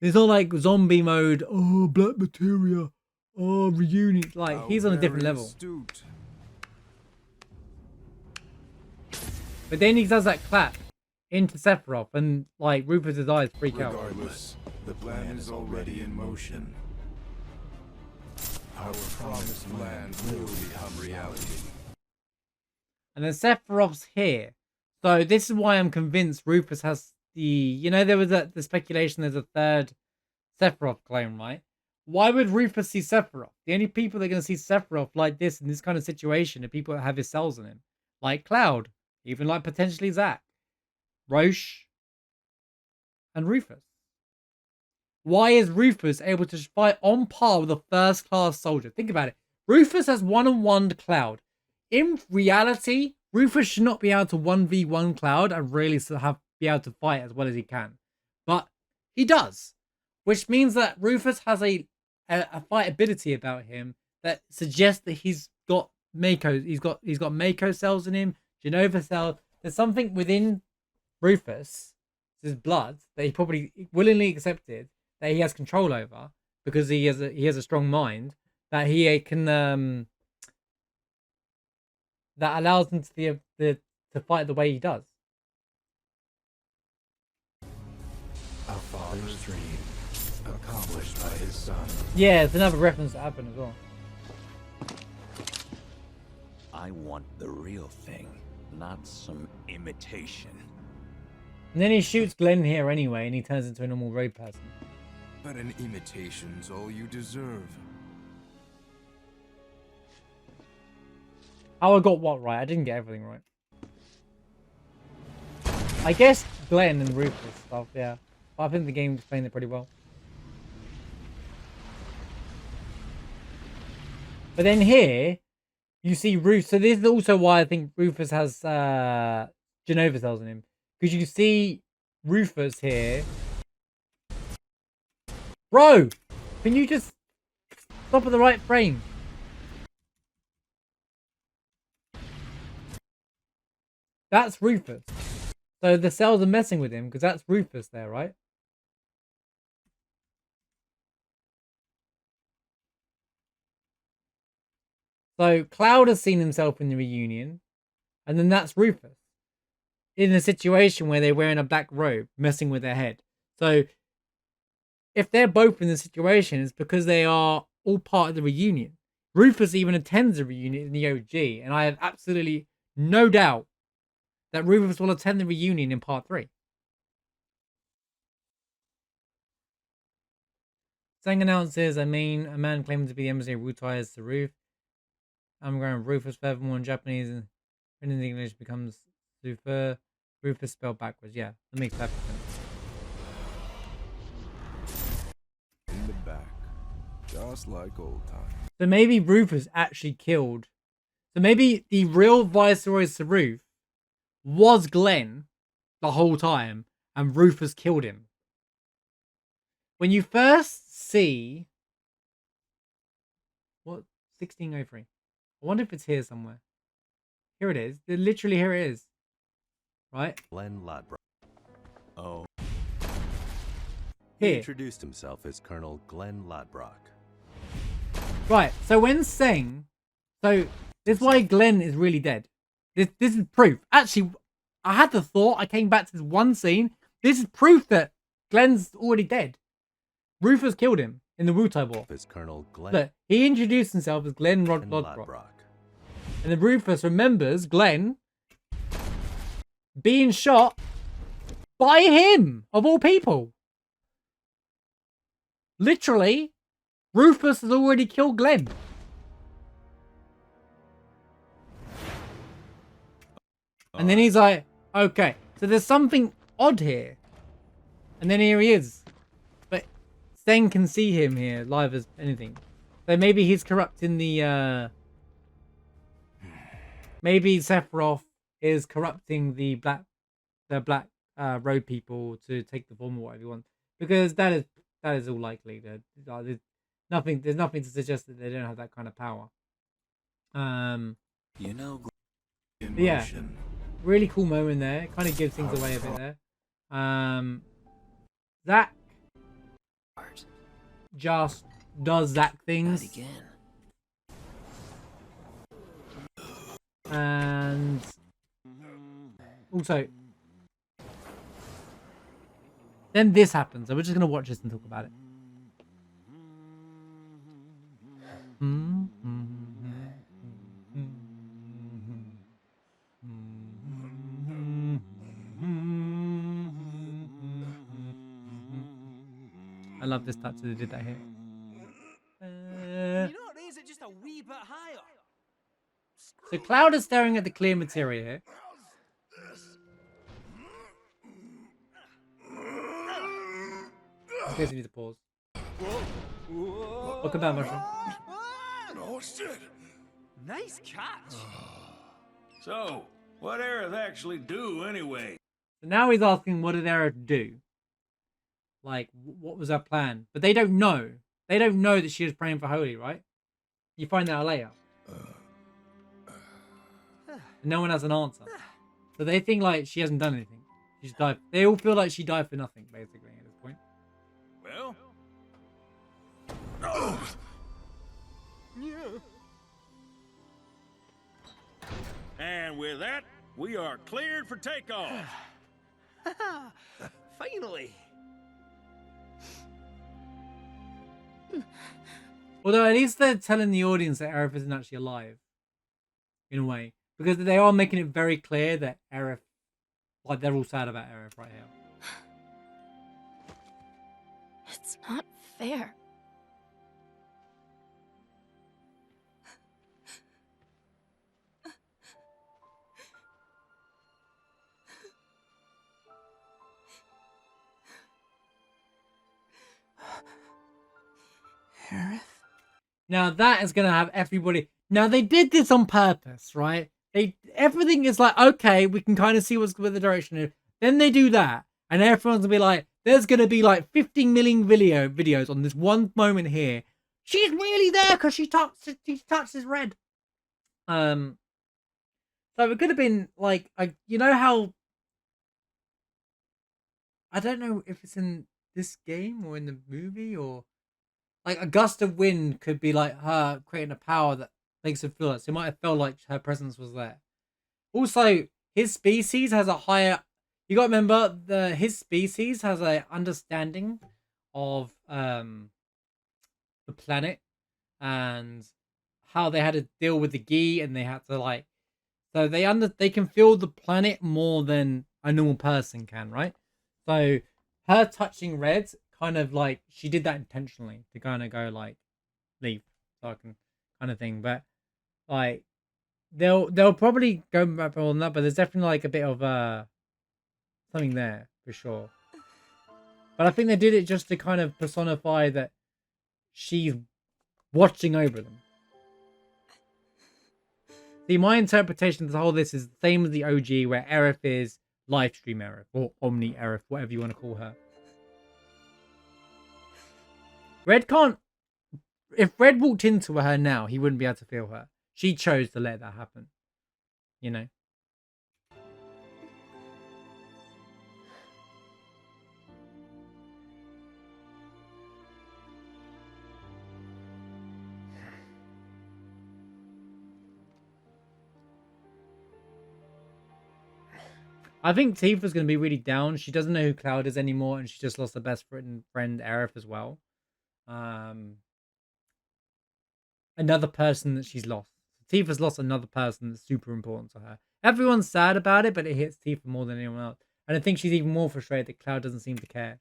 It's not like zombie mode. Oh, black materia. Oh, reunion. Like, he's on a different level. Astute. But then he does that clap into Sephiroth, and like Rufus's eyes freak out. Regardless, the plan is already in motion. Our promised land will become reality. And then Sephiroth's here. So this is why I'm convinced Rufus has the. There was the speculation there's a third Sephiroth clone, right? Why would Rufus see Sephiroth? The only people that are going to see Sephiroth like this in this kind of situation are people that have his cells in him. Like Cloud. Even like potentially Zack. Roche. And Rufus. Why is Rufus able to fight on par with a first-class soldier? Think about it. Rufus has one-on-one Cloud. In reality, Rufus should not be able to 1v1 Cloud and really be able to fight as well as he can. But he does. Which means that Rufus has a fight ability about him that suggests that he's got Mako. He's got Mako cells in him, Genova cells. There's something within Rufus, his blood, that he probably willingly accepted that he has control over because he has a strong mind that he can that allows him to fight the way he does. A father's dream accomplished by his son. Yeah, it's another reference that happened as well. I want the real thing, not some imitation. And then he shoots Glenn here anyway, and he turns into a normal road person. But an imitation's all you deserve. How I got what right? I didn't get everything right. I guess Glenn and Rufus stuff, yeah. But I think the game explained it pretty well. But then here, you see Rufus. So this is also why I think Rufus has Genova cells in him. Because you see Rufus here. Bro! Can you just stop at the right frame? That's Rufus. So the cells are messing with him because that's Rufus there, right? So Cloud has seen himself in the reunion, and then that's Rufus in a situation where they're wearing a black robe, messing with their head. So if they're both in the situation, it's because they are all part of the reunion. Rufus even attends the reunion in the OG, and I have absolutely no doubt that Rufus will attend the reunion in part 3. Sang announces, a man claiming to be the emissary of Wutai is the roof. I'm going Rufus, furthermore in Japanese, and in English becomes Sufer. Rufus spelled backwards. Yeah, that makes perfect sense. In the back, just like old times. So maybe Rufus actually killed. So maybe the real Viceroy Saruf was Glenn the whole time, and Rufus killed him. When you first see what 1603, I wonder if it's here somewhere. Here it is. Literally, here it is. Right? Glenn Lodbrok. Oh. He Here. introduced himself as Colonel Glenn Lodbrok. Right. So when Seng, so this is why Glenn is really dead. This is proof. Actually, I had the thought. I came back to this one scene. This is proof that Glenn's already dead. Rufus killed him in the Wutai War. As Colonel Glenn Look, he introduced himself as Glenn Lodbrok. And then Rufus remembers Glenn being shot by him, of all people. Literally, Rufus has already killed Glenn. And then he's like, okay, so there's something odd here. And then here he is. But Seng can see him here, live as anything. So maybe he's corrupting the, maybe Sephiroth is corrupting the black road people to take the form of whatever you want. Because that is all likely. There's nothing to suggest that they don't have that kind of power. You know, Yeah. Really cool moment there. Kind of gives things away a bit there. Zack just does Zack things. And also, then this happens. So we're just going to watch this and talk about it. I love this touch that they did that here. You not raise it just a wee bit higher? So Cloud is staring at the clear material here. I guess you need to pause. Welcome back, Mushroom. Oh shit! Nice catch. So, what Aerith actually do anyway? So now he's asking, what did Aerith do? Like, what was her plan? But they don't know. They don't know that she was praying for Holy, right? You find that out later. And no one has an answer. So they think like she hasn't done anything. She's died. They all feel like she died for nothing, basically, at this point. Well, And with that, we are cleared for takeoff. Finally. Although at least they're telling the audience that Aerith isn't actually alive. In a way. Because they are making it very clear that Aerith, like, they're all sad about Aerith right here. It's not fair. Aerith? Now that is gonna have everybody. Now they did this on purpose, right? Everything is like, okay, we can kind of see what's with the direction is. Then they do that, and everyone's gonna be like, there's gonna be like 15 million videos on this one moment here. She's really there because she touches red. So it could have been like, you know how, I don't know if it's in this game or in the movie, or like a gust of wind could be like her creating a power that makes her feel it. So it might have felt like her presence was there. Also, his species has a higher. You got to remember his species has a understanding of the planet and how they had to deal with the Gi, and they had to like. So they can feel the planet more than a normal person can, right? So her touching red, kind of like she did that intentionally to kind of go like leave, so I can kind of thing. But like they'll probably go back on that, but there's definitely like a bit of something there for sure. But I think they did it just to kind of personify that she's watching over them. See, my interpretation of the whole this is the same as the OG, where Aerith is livestream Aerith or Omni Aerith, whatever you want to call her. Red can't. If Red walked into her now, he wouldn't be able to feel her. She chose to let that happen. You know? I think Tifa's going to be really down. She doesn't know who Cloud is anymore, and she just lost her best friend Aerith as well. Another person that she's lost. Tifa's lost another person that's super important to her. Everyone's sad about it, but it hits Tifa more than anyone else. And I think she's even more frustrated that Cloud doesn't seem to care.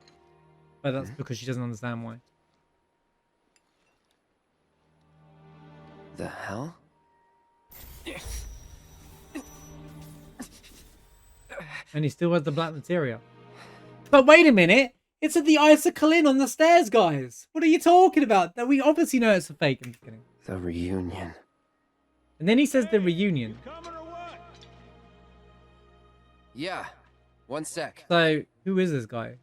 But that's because she doesn't understand why. The hell? And he still has the black materia. But wait a minute! It's at the Icicle Inn on the stairs, guys! What are you talking about? That we obviously know it's a fake. I'm just kidding. The reunion. And then he says the reunion. Coming or what? Yeah. One sec. So, who is this guy?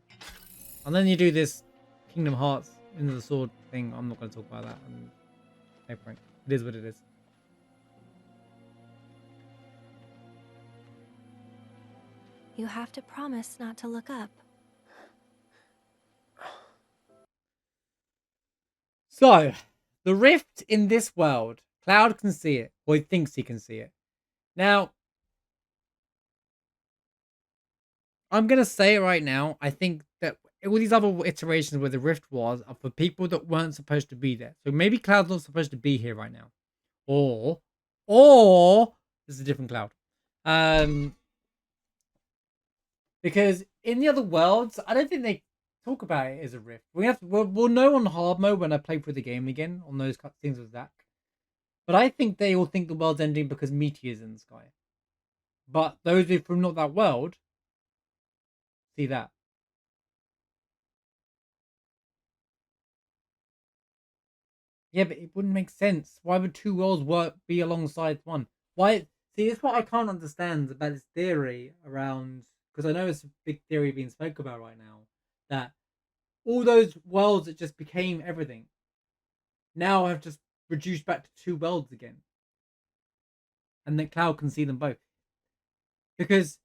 And then you do this Kingdom Hearts into the sword thing. I'm not going to talk about that. No point. It is what it is. You have to promise not to look up. So, the rift in this world, Cloud can see it, or he thinks he can see it. Now, I'm going to say it right now. I think that all these other iterations where the rift was are for people that weren't supposed to be there. So maybe Cloud's not supposed to be here right now. Or, this is a different Cloud. Because in the other worlds, I don't think they talk about it as a rift. We'll know on hard mode when I play through the game again on those things with Zach. But I think they all think the world's ending because meteors in the sky. But those from not that world see that. Yeah, but it wouldn't make sense. Why would two worlds be alongside one? Why? See, it's what I can't understand about this theory around. Because I know it's a big theory being spoke about right now, that all those worlds that just became everything now have just reduced back to two worlds again. And that Cloud can see them both. Because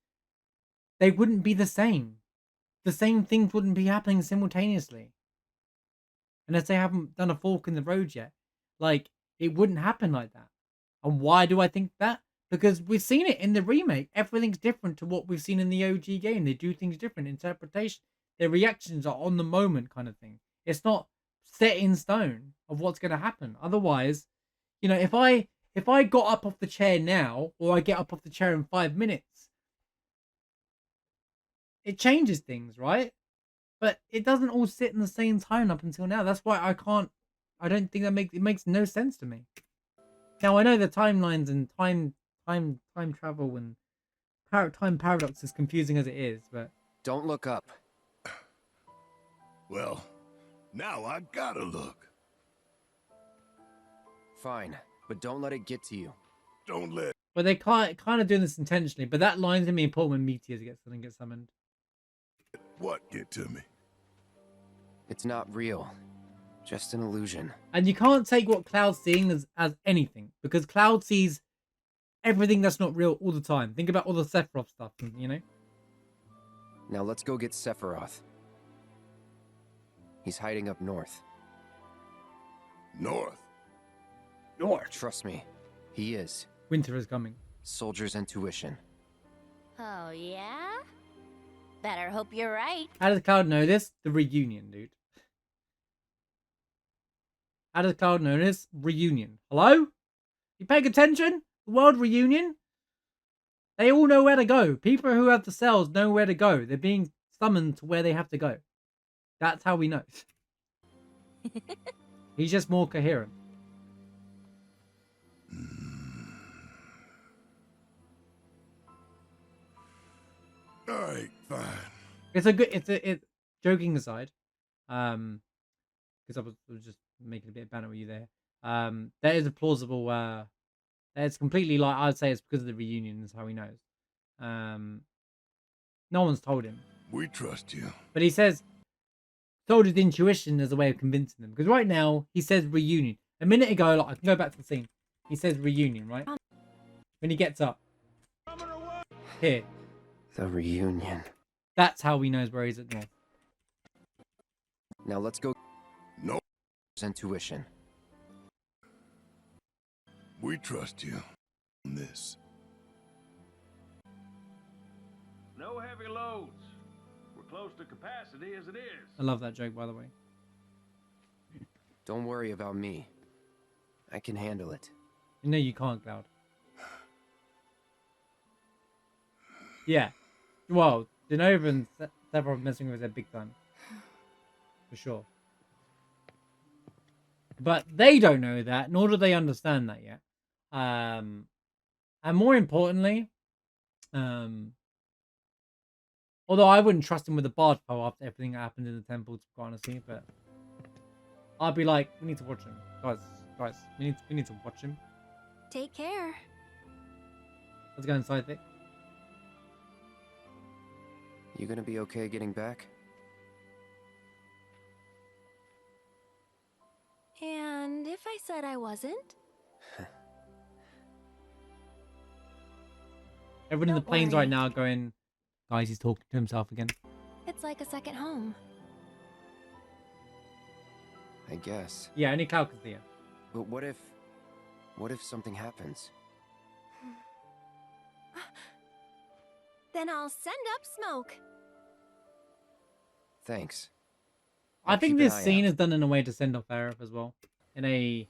they wouldn't be the same. The same things wouldn't be happening simultaneously. Unless they haven't done a fork in the road yet. Like, it wouldn't happen like that. And why do I think that? because we've seen it in the remake. Everything's different to what we've seen in the OG game. They do things different. Interpretation, their reactions are on the moment, kind of thing. It's not set in stone of what's going to happen. Otherwise, you know, if I got up off the chair now, or I get up off the chair in 5 minutes, it changes things, right? But it doesn't all sit in the same time up until now. That's why I don't think it makes no sense to me. Now I know the timelines and time travel and time paradox is confusing as it is, but Don't look up. Well, now I gotta look. Fine, but don't let it get to you. Don't let... but they kind of doing this intentionally. But that line's gonna be important when meteors get summoned. What get to me? It's not real. Just an illusion. And you can't take what Cloud's seeing as anything, because Cloud sees everything that's not real all the time. Think about all the Sephiroth stuff, you know? Now let's go get Sephiroth. He's hiding up north. North. Trust me, he is. Winter is coming. Soldier's intuition. Oh, yeah? Better hope you're right. How does Cloud know this? The reunion, dude. How does Cloud know this? Reunion. Hello? You paying attention? The world reunion? They all know where to go. People who have the cells know where to go. They're being summoned to where they have to go. That's how we know. He's just more coherent. All right, fine. It's joking aside, because I was just making a bit of banter with you there. That is a plausible. It's completely like I'd say it's because of the reunion is how he knows. No one's told him, We trust you. but he says told his intuition as a way of convincing them. Because right now he says reunion. A minute ago, like I can go back to the scene. He says reunion, right? When he gets up here, The reunion. that's how he knows where he's at north. Now let's go. No, Intuition. we trust you on this. No heavy loads. We're close to capacity as it is. I love that joke, by the way. Don't worry about me. I can handle it. You know you can't, Cloud. Yeah. Well, Denova and Sephiroth messing with it big time. For sure. But they don't know that, nor do they understand that yet. And more importantly, although I wouldn't trust him with the bard power after everything that happened in the temple, to be honest, but I'd be like, we need to watch him. Guys, we need to watch him. Take care. Let's go inside it. You gonna be okay getting back? And if I said I wasn't? Everyone in the Don't planes worry. right now going, guys, he's talking to himself again. It's like a second home. I guess. Yeah, only Cloud can see her. But what if something happens? Then I'll send up smoke. Thanks. I I'll think keep an this eye scene out. is done in a way to send off Aerith as well. In a...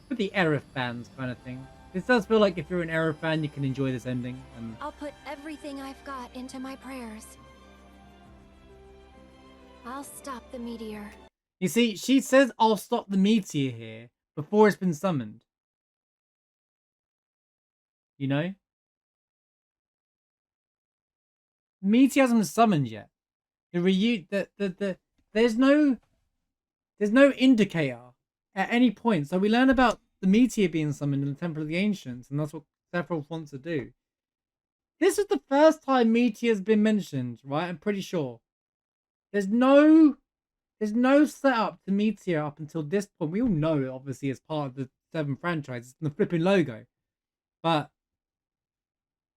with the Aerith fans kind of thing. This does feel like if you're an Aerith fan, you can enjoy this ending. And I'll put everything I've got into my prayers. I'll stop the meteor. you see, she says, I'll stop the meteor here before it's been summoned. You know? Meteor hasn't been summoned yet. There's no indicator at any point. So we learn about the meteor being summoned in the Temple of the Ancients, and that's what Sephiroth wants to do. This is the first time meteor's been mentioned, right? I'm pretty sure. There's no setup to meteor up until this point. We all know it obviously as part of the 7 franchise. It's the flipping logo. But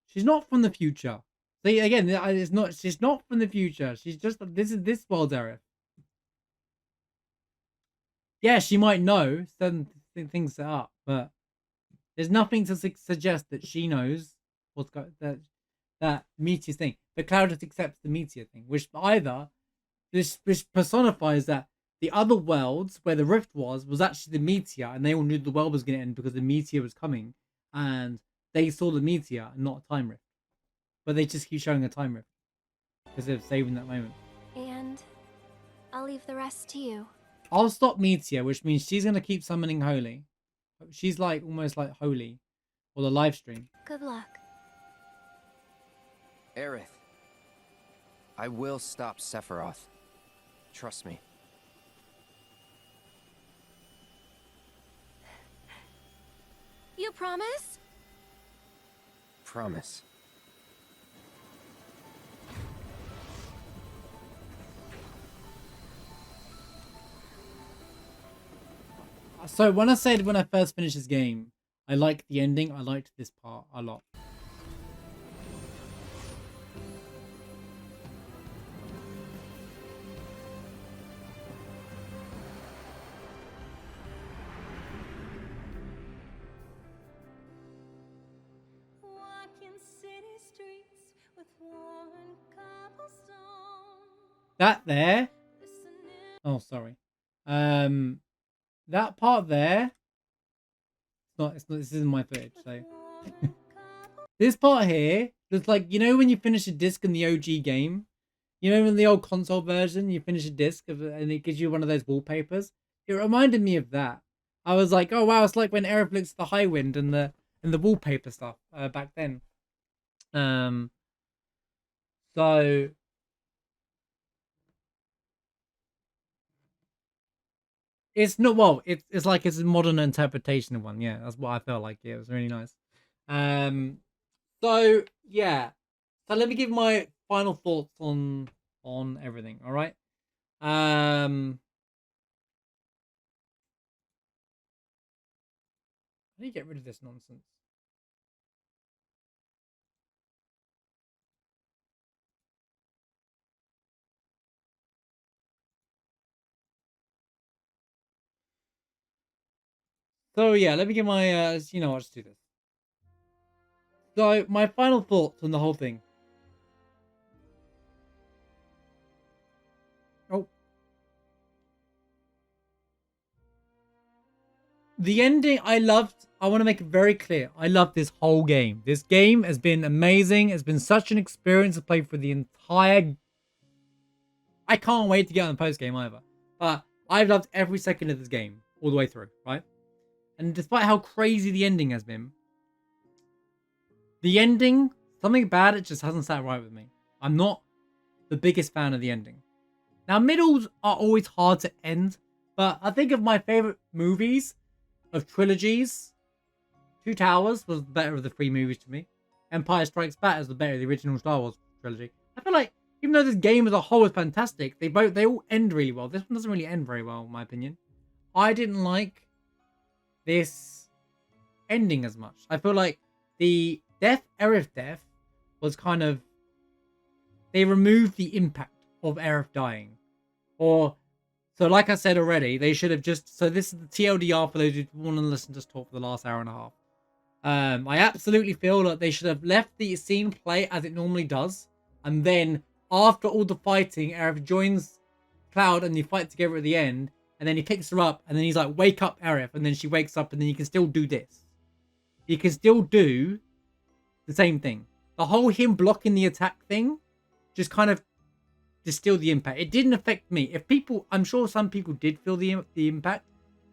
she's not from the future. See, again, she's not from the future. She's just, this is this world's Aerith. Yeah, she might know certain things set up, but There's nothing to suggest that she knows what's that meteor thing. But Cloud just accepts the meteor thing, which either this personifies that the other worlds where the rift was actually the meteor, and they all knew the world was going to end because the meteor was coming, and they saw the meteor and not a time rift. But they just keep showing a time rift because they're saving that moment. And I'll leave the rest to you. I'll stop meteor, which means she's going to keep summoning holy. She's like almost like holy, or the live stream. Good luck. Aerith, I will stop Sephiroth. Trust me. You promise? Promise. So when I said when I first finished this game, I liked the ending. I liked this part a lot. That there. Oh, sorry. That part there. It's not. This isn't my footage. So this part here looks like, you know when you finish a disc in the OG game. You know in the old console version, you finish a disc and it gives you one of those wallpapers. It reminded me of that. I was like, oh wow, it's like when Aerith looks at the high wind and the wallpaper stuff back then. So it's not, well, it's like it's a modern interpretation of one. Yeah, that's what I felt like. Yeah, it was really nice. So yeah. So let me give my final thoughts on everything, all right? I need to get rid of this nonsense. So yeah, let me get my you know, I'll just do this. So my final thoughts on the whole thing. Oh. The ending I loved. I want to make it very clear. I love this whole game. This game has been amazing. It's been such an experience to play for the entire. I can't wait to get on the post game either. But I've loved every second of this game all the way through, right? And despite how crazy the ending has been, the ending, something about it just hasn't sat right with me. I'm not the biggest fan of the ending. Now, middles are always hard to end, but I think of my favorite movies of trilogies, Two Towers was the better of the three movies to me. Empire Strikes Back is the better of the original Star Wars trilogy. I feel like even though this game as a whole is fantastic, they all end really well. This one doesn't really end very well, in my opinion. I didn't like this ending as much. I feel like the Aerith death was kind of, they removed the impact of Aerith dying. Or, so like I said already, they should have just, so this is the TLDR for those who want to listen to us talk for the last hour and a half. I absolutely feel that they should have left the scene play as it normally does. And then after all the fighting, Aerith joins Cloud and they fight together at the end. And then he picks her up and then he's like, wake up, Aerith. And then she wakes up and then you can still do this. You can still do the same thing. The whole him blocking the attack thing just kind of distilled the impact. It didn't affect me. If people, I'm sure some people did feel the impact,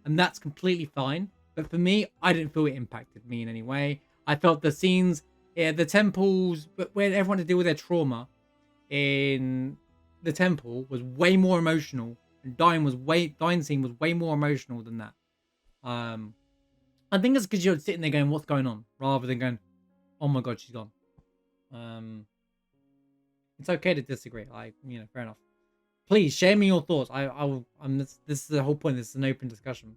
and that's completely fine. But for me, I didn't feel it impacted me in any way. I felt the scenes, the temples, where everyone had to deal with their trauma in the temple was way more emotional. And dying scene was way more emotional than that. I think it's because you're sitting there going, what's going on? Rather than going, oh my god, she's gone. It's okay to disagree. Fair enough. Please share me your thoughts. This is the whole point. This is an open discussion,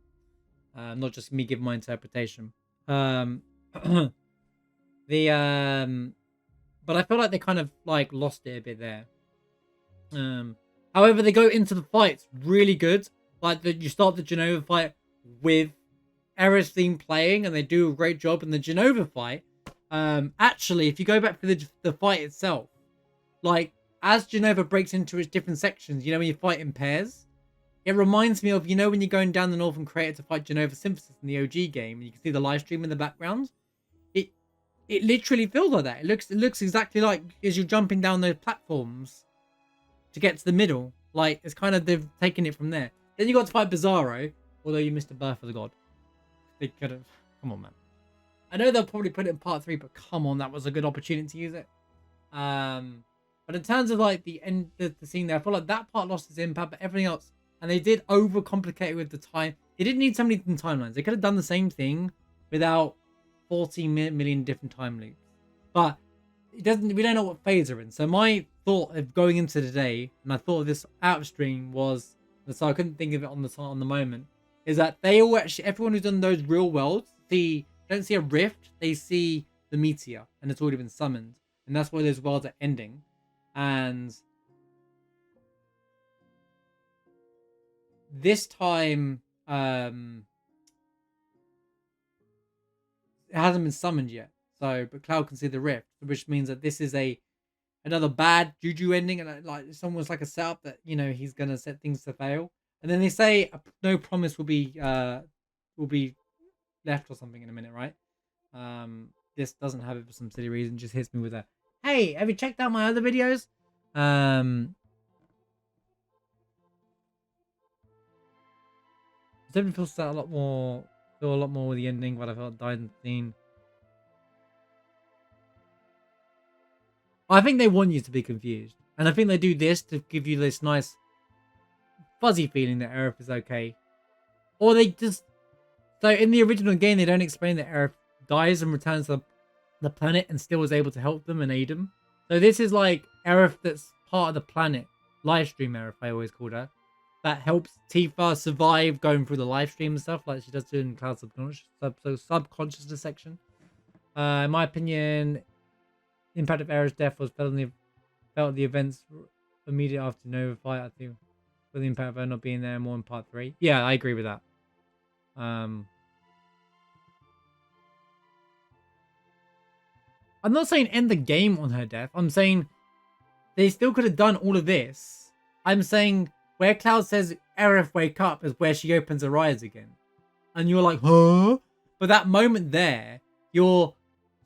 not just me giving my interpretation. But I feel like they kind of like lost it a bit there. However, they go into the fights really good. Like you start the Genova fight with Aerith's theme playing, and they do a great job in the Genova fight. Actually, if you go back to the fight itself, like as Genova breaks into its different sections, you know, when you fight in pairs, it reminds me of, you know, when you're going down the Northern Crater to fight Genova Synthesis in the OG game, and you can see the live stream in the background. It literally feels like that. It looks exactly like as you're jumping down those platforms to get to the middle. Like it's kind of they've taken it from there. Then you got to fight Bizarro, although you missed the birth of the god. They could have. Come on, man. I know they'll probably put it in part 3, but come on, that was a good opportunity to use it. But in terms of like the end, the scene there, I feel like that part lost its impact, but everything else, and they did overcomplicate it with the time. They didn't need so many different timelines. They could have done the same thing without 40 million different time loops. But it doesn't. We don't know what phase they're in. So my thought of going into today, and I thought of this out of stream was, so I couldn't think of it on the moment, is that they all actually, everyone who's done those real worlds, don't see a rift, they see the meteor, and it's already been summoned, and that's why those worlds are ending. And this time, it hasn't been summoned yet. So, but Cloud can see the rift, which means that this is another bad juju ending, and like it's almost like a setup that, you know, he's gonna set things to fail. And then they say no promise will be left or something in a minute, right? This doesn't have it for some silly reason. Just hits me with a, hey, have you checked out my other videos? Definitely feels a lot more with the ending, but I felt died in the scene. I think they want you to be confused, and I think they do this to give you this nice fuzzy feeling that Aerith is okay, or they just, so in the original game they don't explain that Aerith dies and returns to the planet and still was able to help them and aid them. So this is like Aerith that's part of the planet, live stream Aerith I always called her, that helps Tifa survive going through the live stream and stuff like she does do in Cloud subconsciousness section. In my opinion, the impact of Aerith's death was felt the events immediately after Nova fight. I think for the impact of her not being there more in part 3. Yeah, I agree with that. I'm not saying end the game on her death. I'm saying they still could have done all of this. I'm saying where Cloud says Aerith wake up is where she opens her eyes again. And you're like, huh? But that moment there, so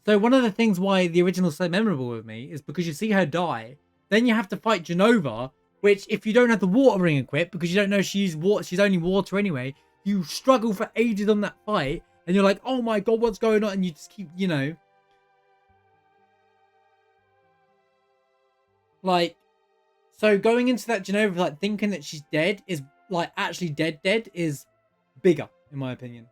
one of the things why the original is so memorable with me is because you see her die, then you have to fight Genova, which if you don't have the water ring equipped, because you don't know she's only water anyway, you struggle for ages on that fight, and you're like, oh my god, what's going on? And you just keep, you know. Like, so going into that Genova, like thinking that she's dead is like actually dead is bigger, in my opinion.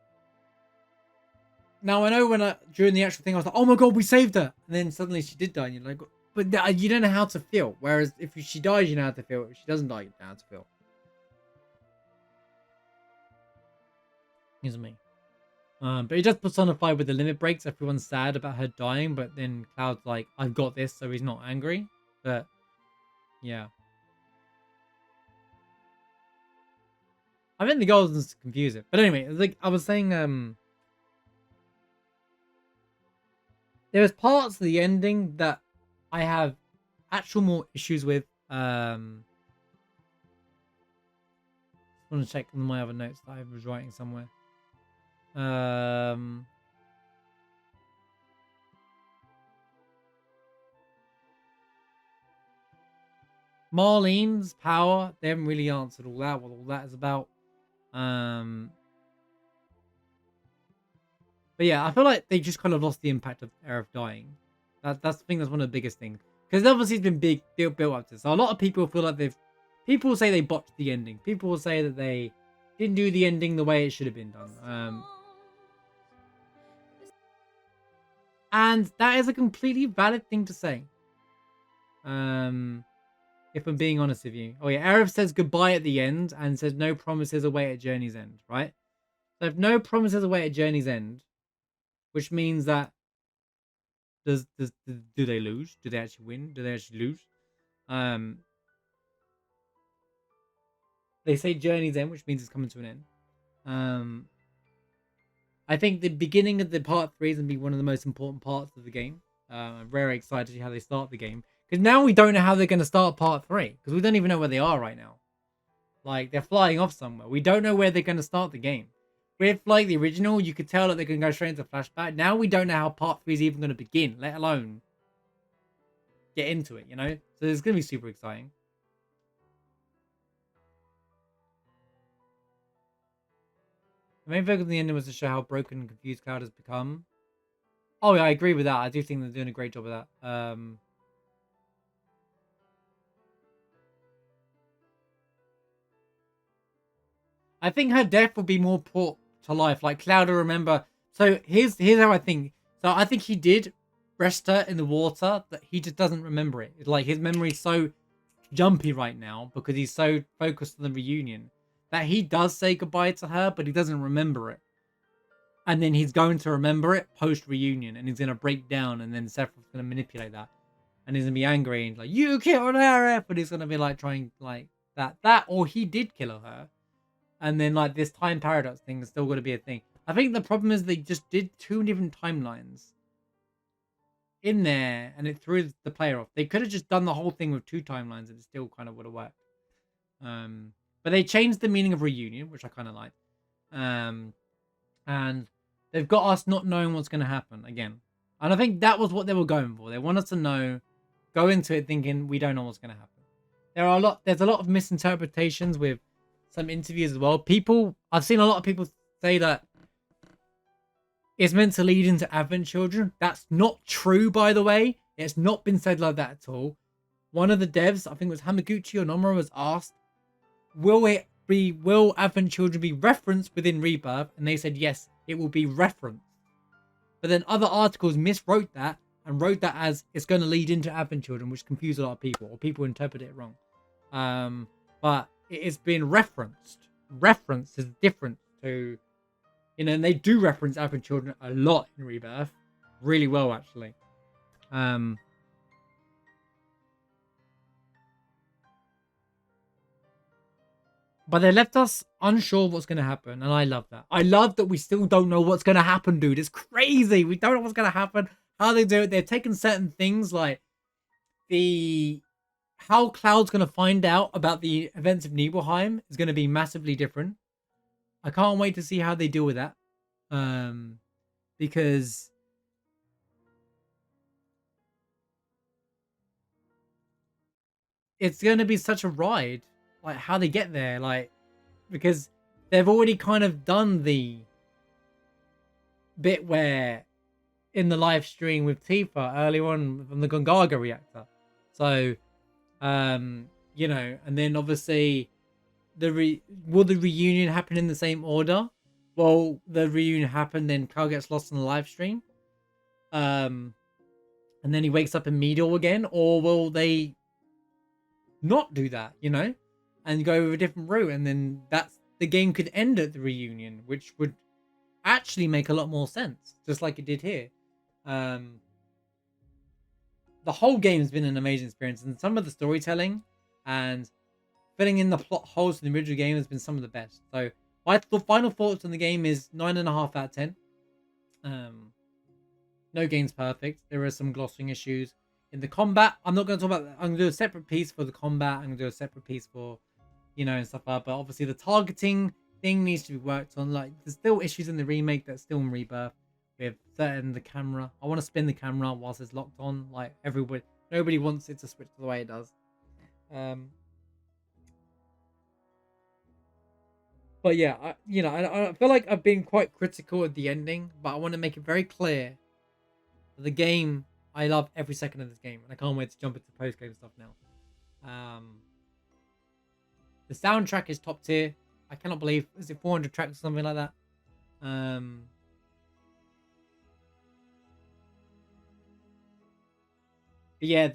Now, I know during the actual thing, I was like, oh my god, we saved her. And then suddenly she did die. And you're like, but you don't know how to feel. Whereas if she dies, you know how to feel. If she doesn't die, you know how to feel. Excuse me. But it just personified with the limit breaks. Everyone's sad about her dying. But then Cloud's like, I've got this. So he's not angry. But, yeah. I think the goal is to confuse it. But anyway, like I was saying, there was parts of the ending that I have actual more issues with. I want to check my other notes that I was writing somewhere. Marlene's power, they haven't really answered all that, what all that is about. But yeah, I feel like they just kind of lost the impact of Aerith dying. That's the thing. That's one of the biggest things, because obviously it's been built up to. So a lot of people feel like people will say they botched the ending. People will say that they didn't do the ending the way it should have been done. And that is a completely valid thing to say. If I'm being honest with you. Oh yeah, Aerith says goodbye at the end and says no promises await at Journey's End, right? So if no promises await at Journey's End, which means that do they lose? Do they actually win? Do they actually lose? They say Journey's End, which means it's coming to an end. I think the beginning of the part 3 is going to be one of the most important parts of the game. I'm very excited to see how they start the game. Because now we don't know how they're going to start part 3. Because we don't even know where they are right now. Like, they're flying off somewhere. We don't know where they're going to start the game. With, like, the original, you could tell that they're going to go straight into flashback. Now we don't know how part 3 is even going to begin, let alone get into it, you know? So it's going to be super exciting. The main focus of the ending was to show how broken and confused Cloud has become. Oh, yeah, I agree with that. I do think they're doing a great job of that. I think her death would be more brought to life. Like, Cloud will remember. So, here's how I think. So, I think he did rest her in the water, that he just doesn't remember it. It's like, his memory's so jumpy right now because he's so focused on the reunion that he does say goodbye to her, but he doesn't remember it. And then he's going to remember it post-reunion, and he's going to break down, and then Sephiroth's going to manipulate that. And he's going to be angry, and like, you killed her! But he's going to be like, trying, like, that, or he did kill her. And then, like, this time paradox thing is still going to be a thing. I think the problem is they just did 2 different timelines in there, and it threw the player off. They could have just done the whole thing with 2 timelines, and it still kind of would have worked. But they changed the meaning of reunion, which I kind of like. And they've got us not knowing what's going to happen again. And I think that was what they were going for. They want us to know, go into it thinking we don't know what's going to happen. There's a lot of misinterpretations with some interviews as well. I've seen a lot of people say that it's meant to lead into Advent Children. That's not true, by the way. It's not been said like that at all. One of the devs, I think it was Hamaguchi or Nomura, was asked, will Advent Children be referenced within Rebirth? And they said yes, it will be referenced. But then other articles miswrote that and wrote that as it's going to lead into Advent Children, which confused a lot of people, or people interpret it wrong. But it has been referenced. Reference is different to, you know, and they do reference Advent Children a lot in Rebirth, really well actually. But they left us unsure what's going to happen. And I love that. I love that we still don't know what's going to happen, dude. It's crazy. We don't know what's going to happen. How they do it. They're taking certain things like how Cloud's going to find out about the events of Nibelheim is going to be massively different. I can't wait to see how they deal with that. Because it's going to be such a ride. Like, how they get there, like, because they've already kind of done the bit where in the live stream with Tifa early on from the Gongaga reactor. So, you know, and then obviously will the reunion happen in the same order? Will the reunion happen, then Cal gets lost in the live stream? And then he wakes up in Meador again? Or will they not do that, you know? And go with a different route, and then the game could end at the reunion, which would actually make a lot more sense, just like it did here. The whole game has been an amazing experience, and some of the storytelling and filling in the plot holes in the original game has been some of the best. So my final thoughts on the game is 9.5 out of 10. No game's perfect. There are some glossing issues in the combat. I'm not going to talk about that. I'm going to do a separate piece for the combat. I'm going to do a separate piece for, you know, and stuff like that. But obviously the targeting thing needs to be worked on. Like, there's still issues in the remake that's still in Rebirth with certain the camera. I want to spin the camera whilst it's locked on. Like, nobody wants it to switch to the way it does. But yeah, I feel like I've been quite critical of the ending, but I want to make it very clear that the game, I love every second of this game, and I can't wait to jump into post-game stuff now. The soundtrack is top tier. I cannot believe, is it 400 tracks or something like that? But yeah,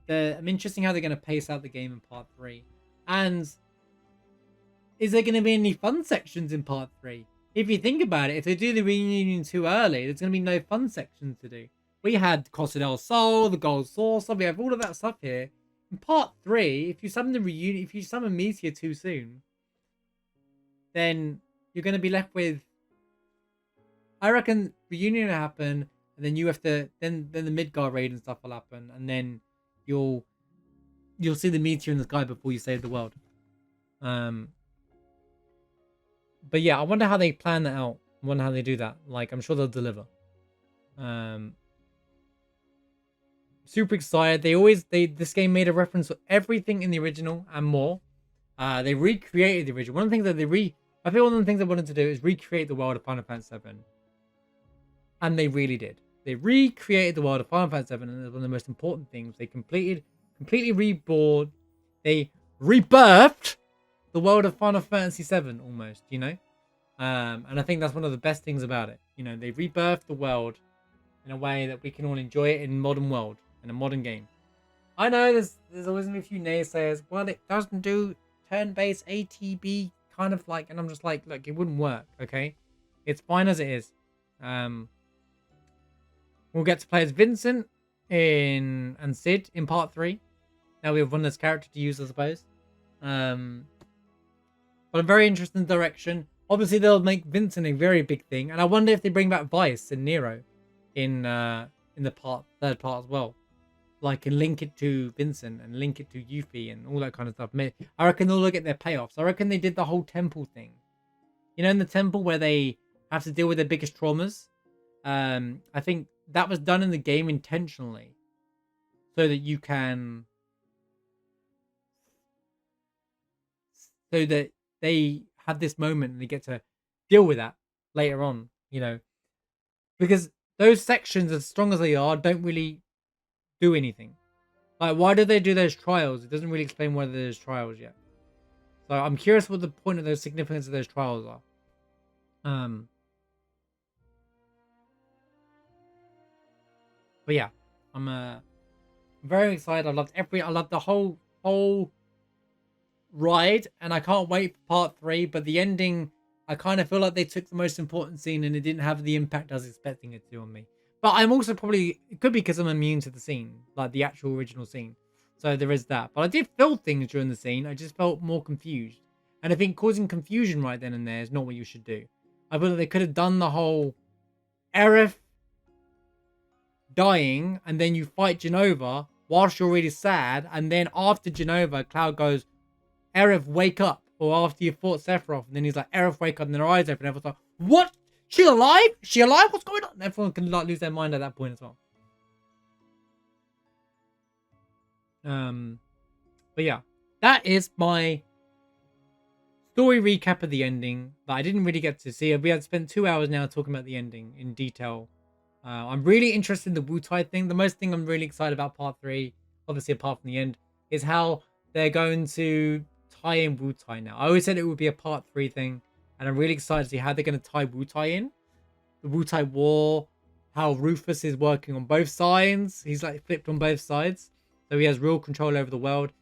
I'm interested in how they're going to pace out the game in part 3. And is there going to be any fun sections in part 3? If you think about it, if they do the reunion too early, there's going to be no fun sections to do. We had Costa del Sol, the Gold Saucer, we have all of that stuff here. In part 3, if you summon the reunion, if you summon Meteor too soon, then you're going to be left with I reckon reunion will happen, and then you have to then the Midgar raid and stuff will happen, and then you'll see the meteor in the sky before you save the world. But yeah, I wonder how they plan that out. I wonder how they do that. Like, I'm sure they'll deliver. Super excited. This game made a reference to everything in the original and more. They recreated the original. One of the things that I feel one of the things they wanted to do is recreate the world of Final Fantasy VII. And they really did. They recreated the world of Final Fantasy VII, and it was one of the most important things. They completely reborn. They rebirthed the world of Final Fantasy VII almost, you know? And I think that's one of the best things about it. You know, they rebirthed the world in a way that we can all enjoy it in modern world, in a modern game. I know there's always a few naysayers. Well, it doesn't do turn-based ATB kind of like, and I'm just like, look, it wouldn't work, okay? It's fine as it is. We'll get to play as Vincent and Sid in part 3. Now we have one less character to use, I suppose. But I'm very interested in the direction. Obviously, they'll make Vincent a very big thing, and I wonder if they bring back Vice and Nero in the third part as well. Like, and link it to Vincent and link it to Yuffie and all that kind of stuff. I reckon they'll look at their payoffs. I reckon they did the whole temple thing. You know, in the temple where they have to deal with their biggest traumas. I think that was done in the game intentionally, so that you can, so that they have this moment and they get to deal with that later on. You know, because those sections, as strong as they are, don't really do anything. Like, why do they do those trials? It doesn't really explain whether there's trials yet. So I'm curious what the point of those significance of those trials are. But yeah, I'm very excited. I loved the whole ride, and I can't wait for part 3. But the ending, I kind of feel like they took the most important scene and it didn't have the impact I was expecting it to on me. But I'm also it could be because I'm immune to the scene, like the actual original scene. So there is that. But I did feel things during the scene. I just felt more confused. And I think causing confusion right then and there is not what you should do. I feel like they could have done the whole Aerith dying, and then you fight Genova whilst you're really sad, and then after Genova, Cloud goes, Aerith, wake up. Or after you fought Sephiroth, and then he's like, Aerith, wake up, and their eyes open, and everyone's like, what? She alive? She alive? What's going on? And everyone can like lose their mind at that point as well. But yeah, that is my story recap of the ending that I didn't really get to see. We had spent 2 hours now talking about the ending in detail. I'm really interested in the Wu-Tai thing. The most thing I'm really excited about part 3, obviously apart from the end, is how they're going to tie in Wu-Tai now. I always said it would be a part 3 thing, and I'm really excited to see how they're going to tie Wu-Tai in. The Wu-Tai War, how Rufus is working on both sides. He's like flipped on both sides. So he has real control over the world.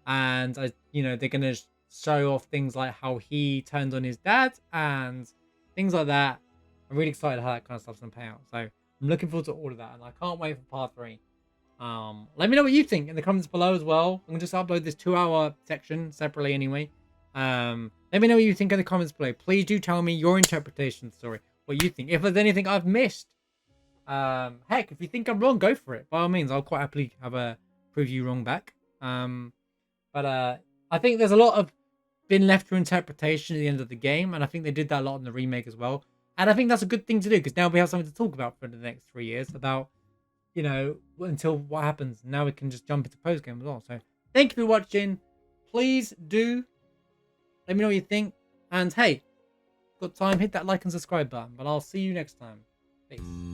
And, they're going to show off things like how he turned on his dad and things like that. I'm really excited how that kind of stuff's going to pay out. So I'm looking forward to all of that. And I can't wait for part 3. Let me know what you think in the comments below as well. I'm going to just upload this 2-hour section separately anyway. Let me know what you think in the comments below. Please do tell me your interpretation of the story. What you think. If there's anything I've missed. Heck, if you think I'm wrong, go for it. By all means, I'll quite happily have a prove you wrong back. But I think there's a lot of been left to interpretation at the end of the game. And I think they did that a lot in the remake as well. And I think that's a good thing to do. Because now we have something to talk about for the next 3 years. About, until what happens. Now we can just jump into post-game as well. So thank you for watching. Please do let me know what you think. And hey, got time, hit that like and subscribe button. But I'll see you next time. Peace.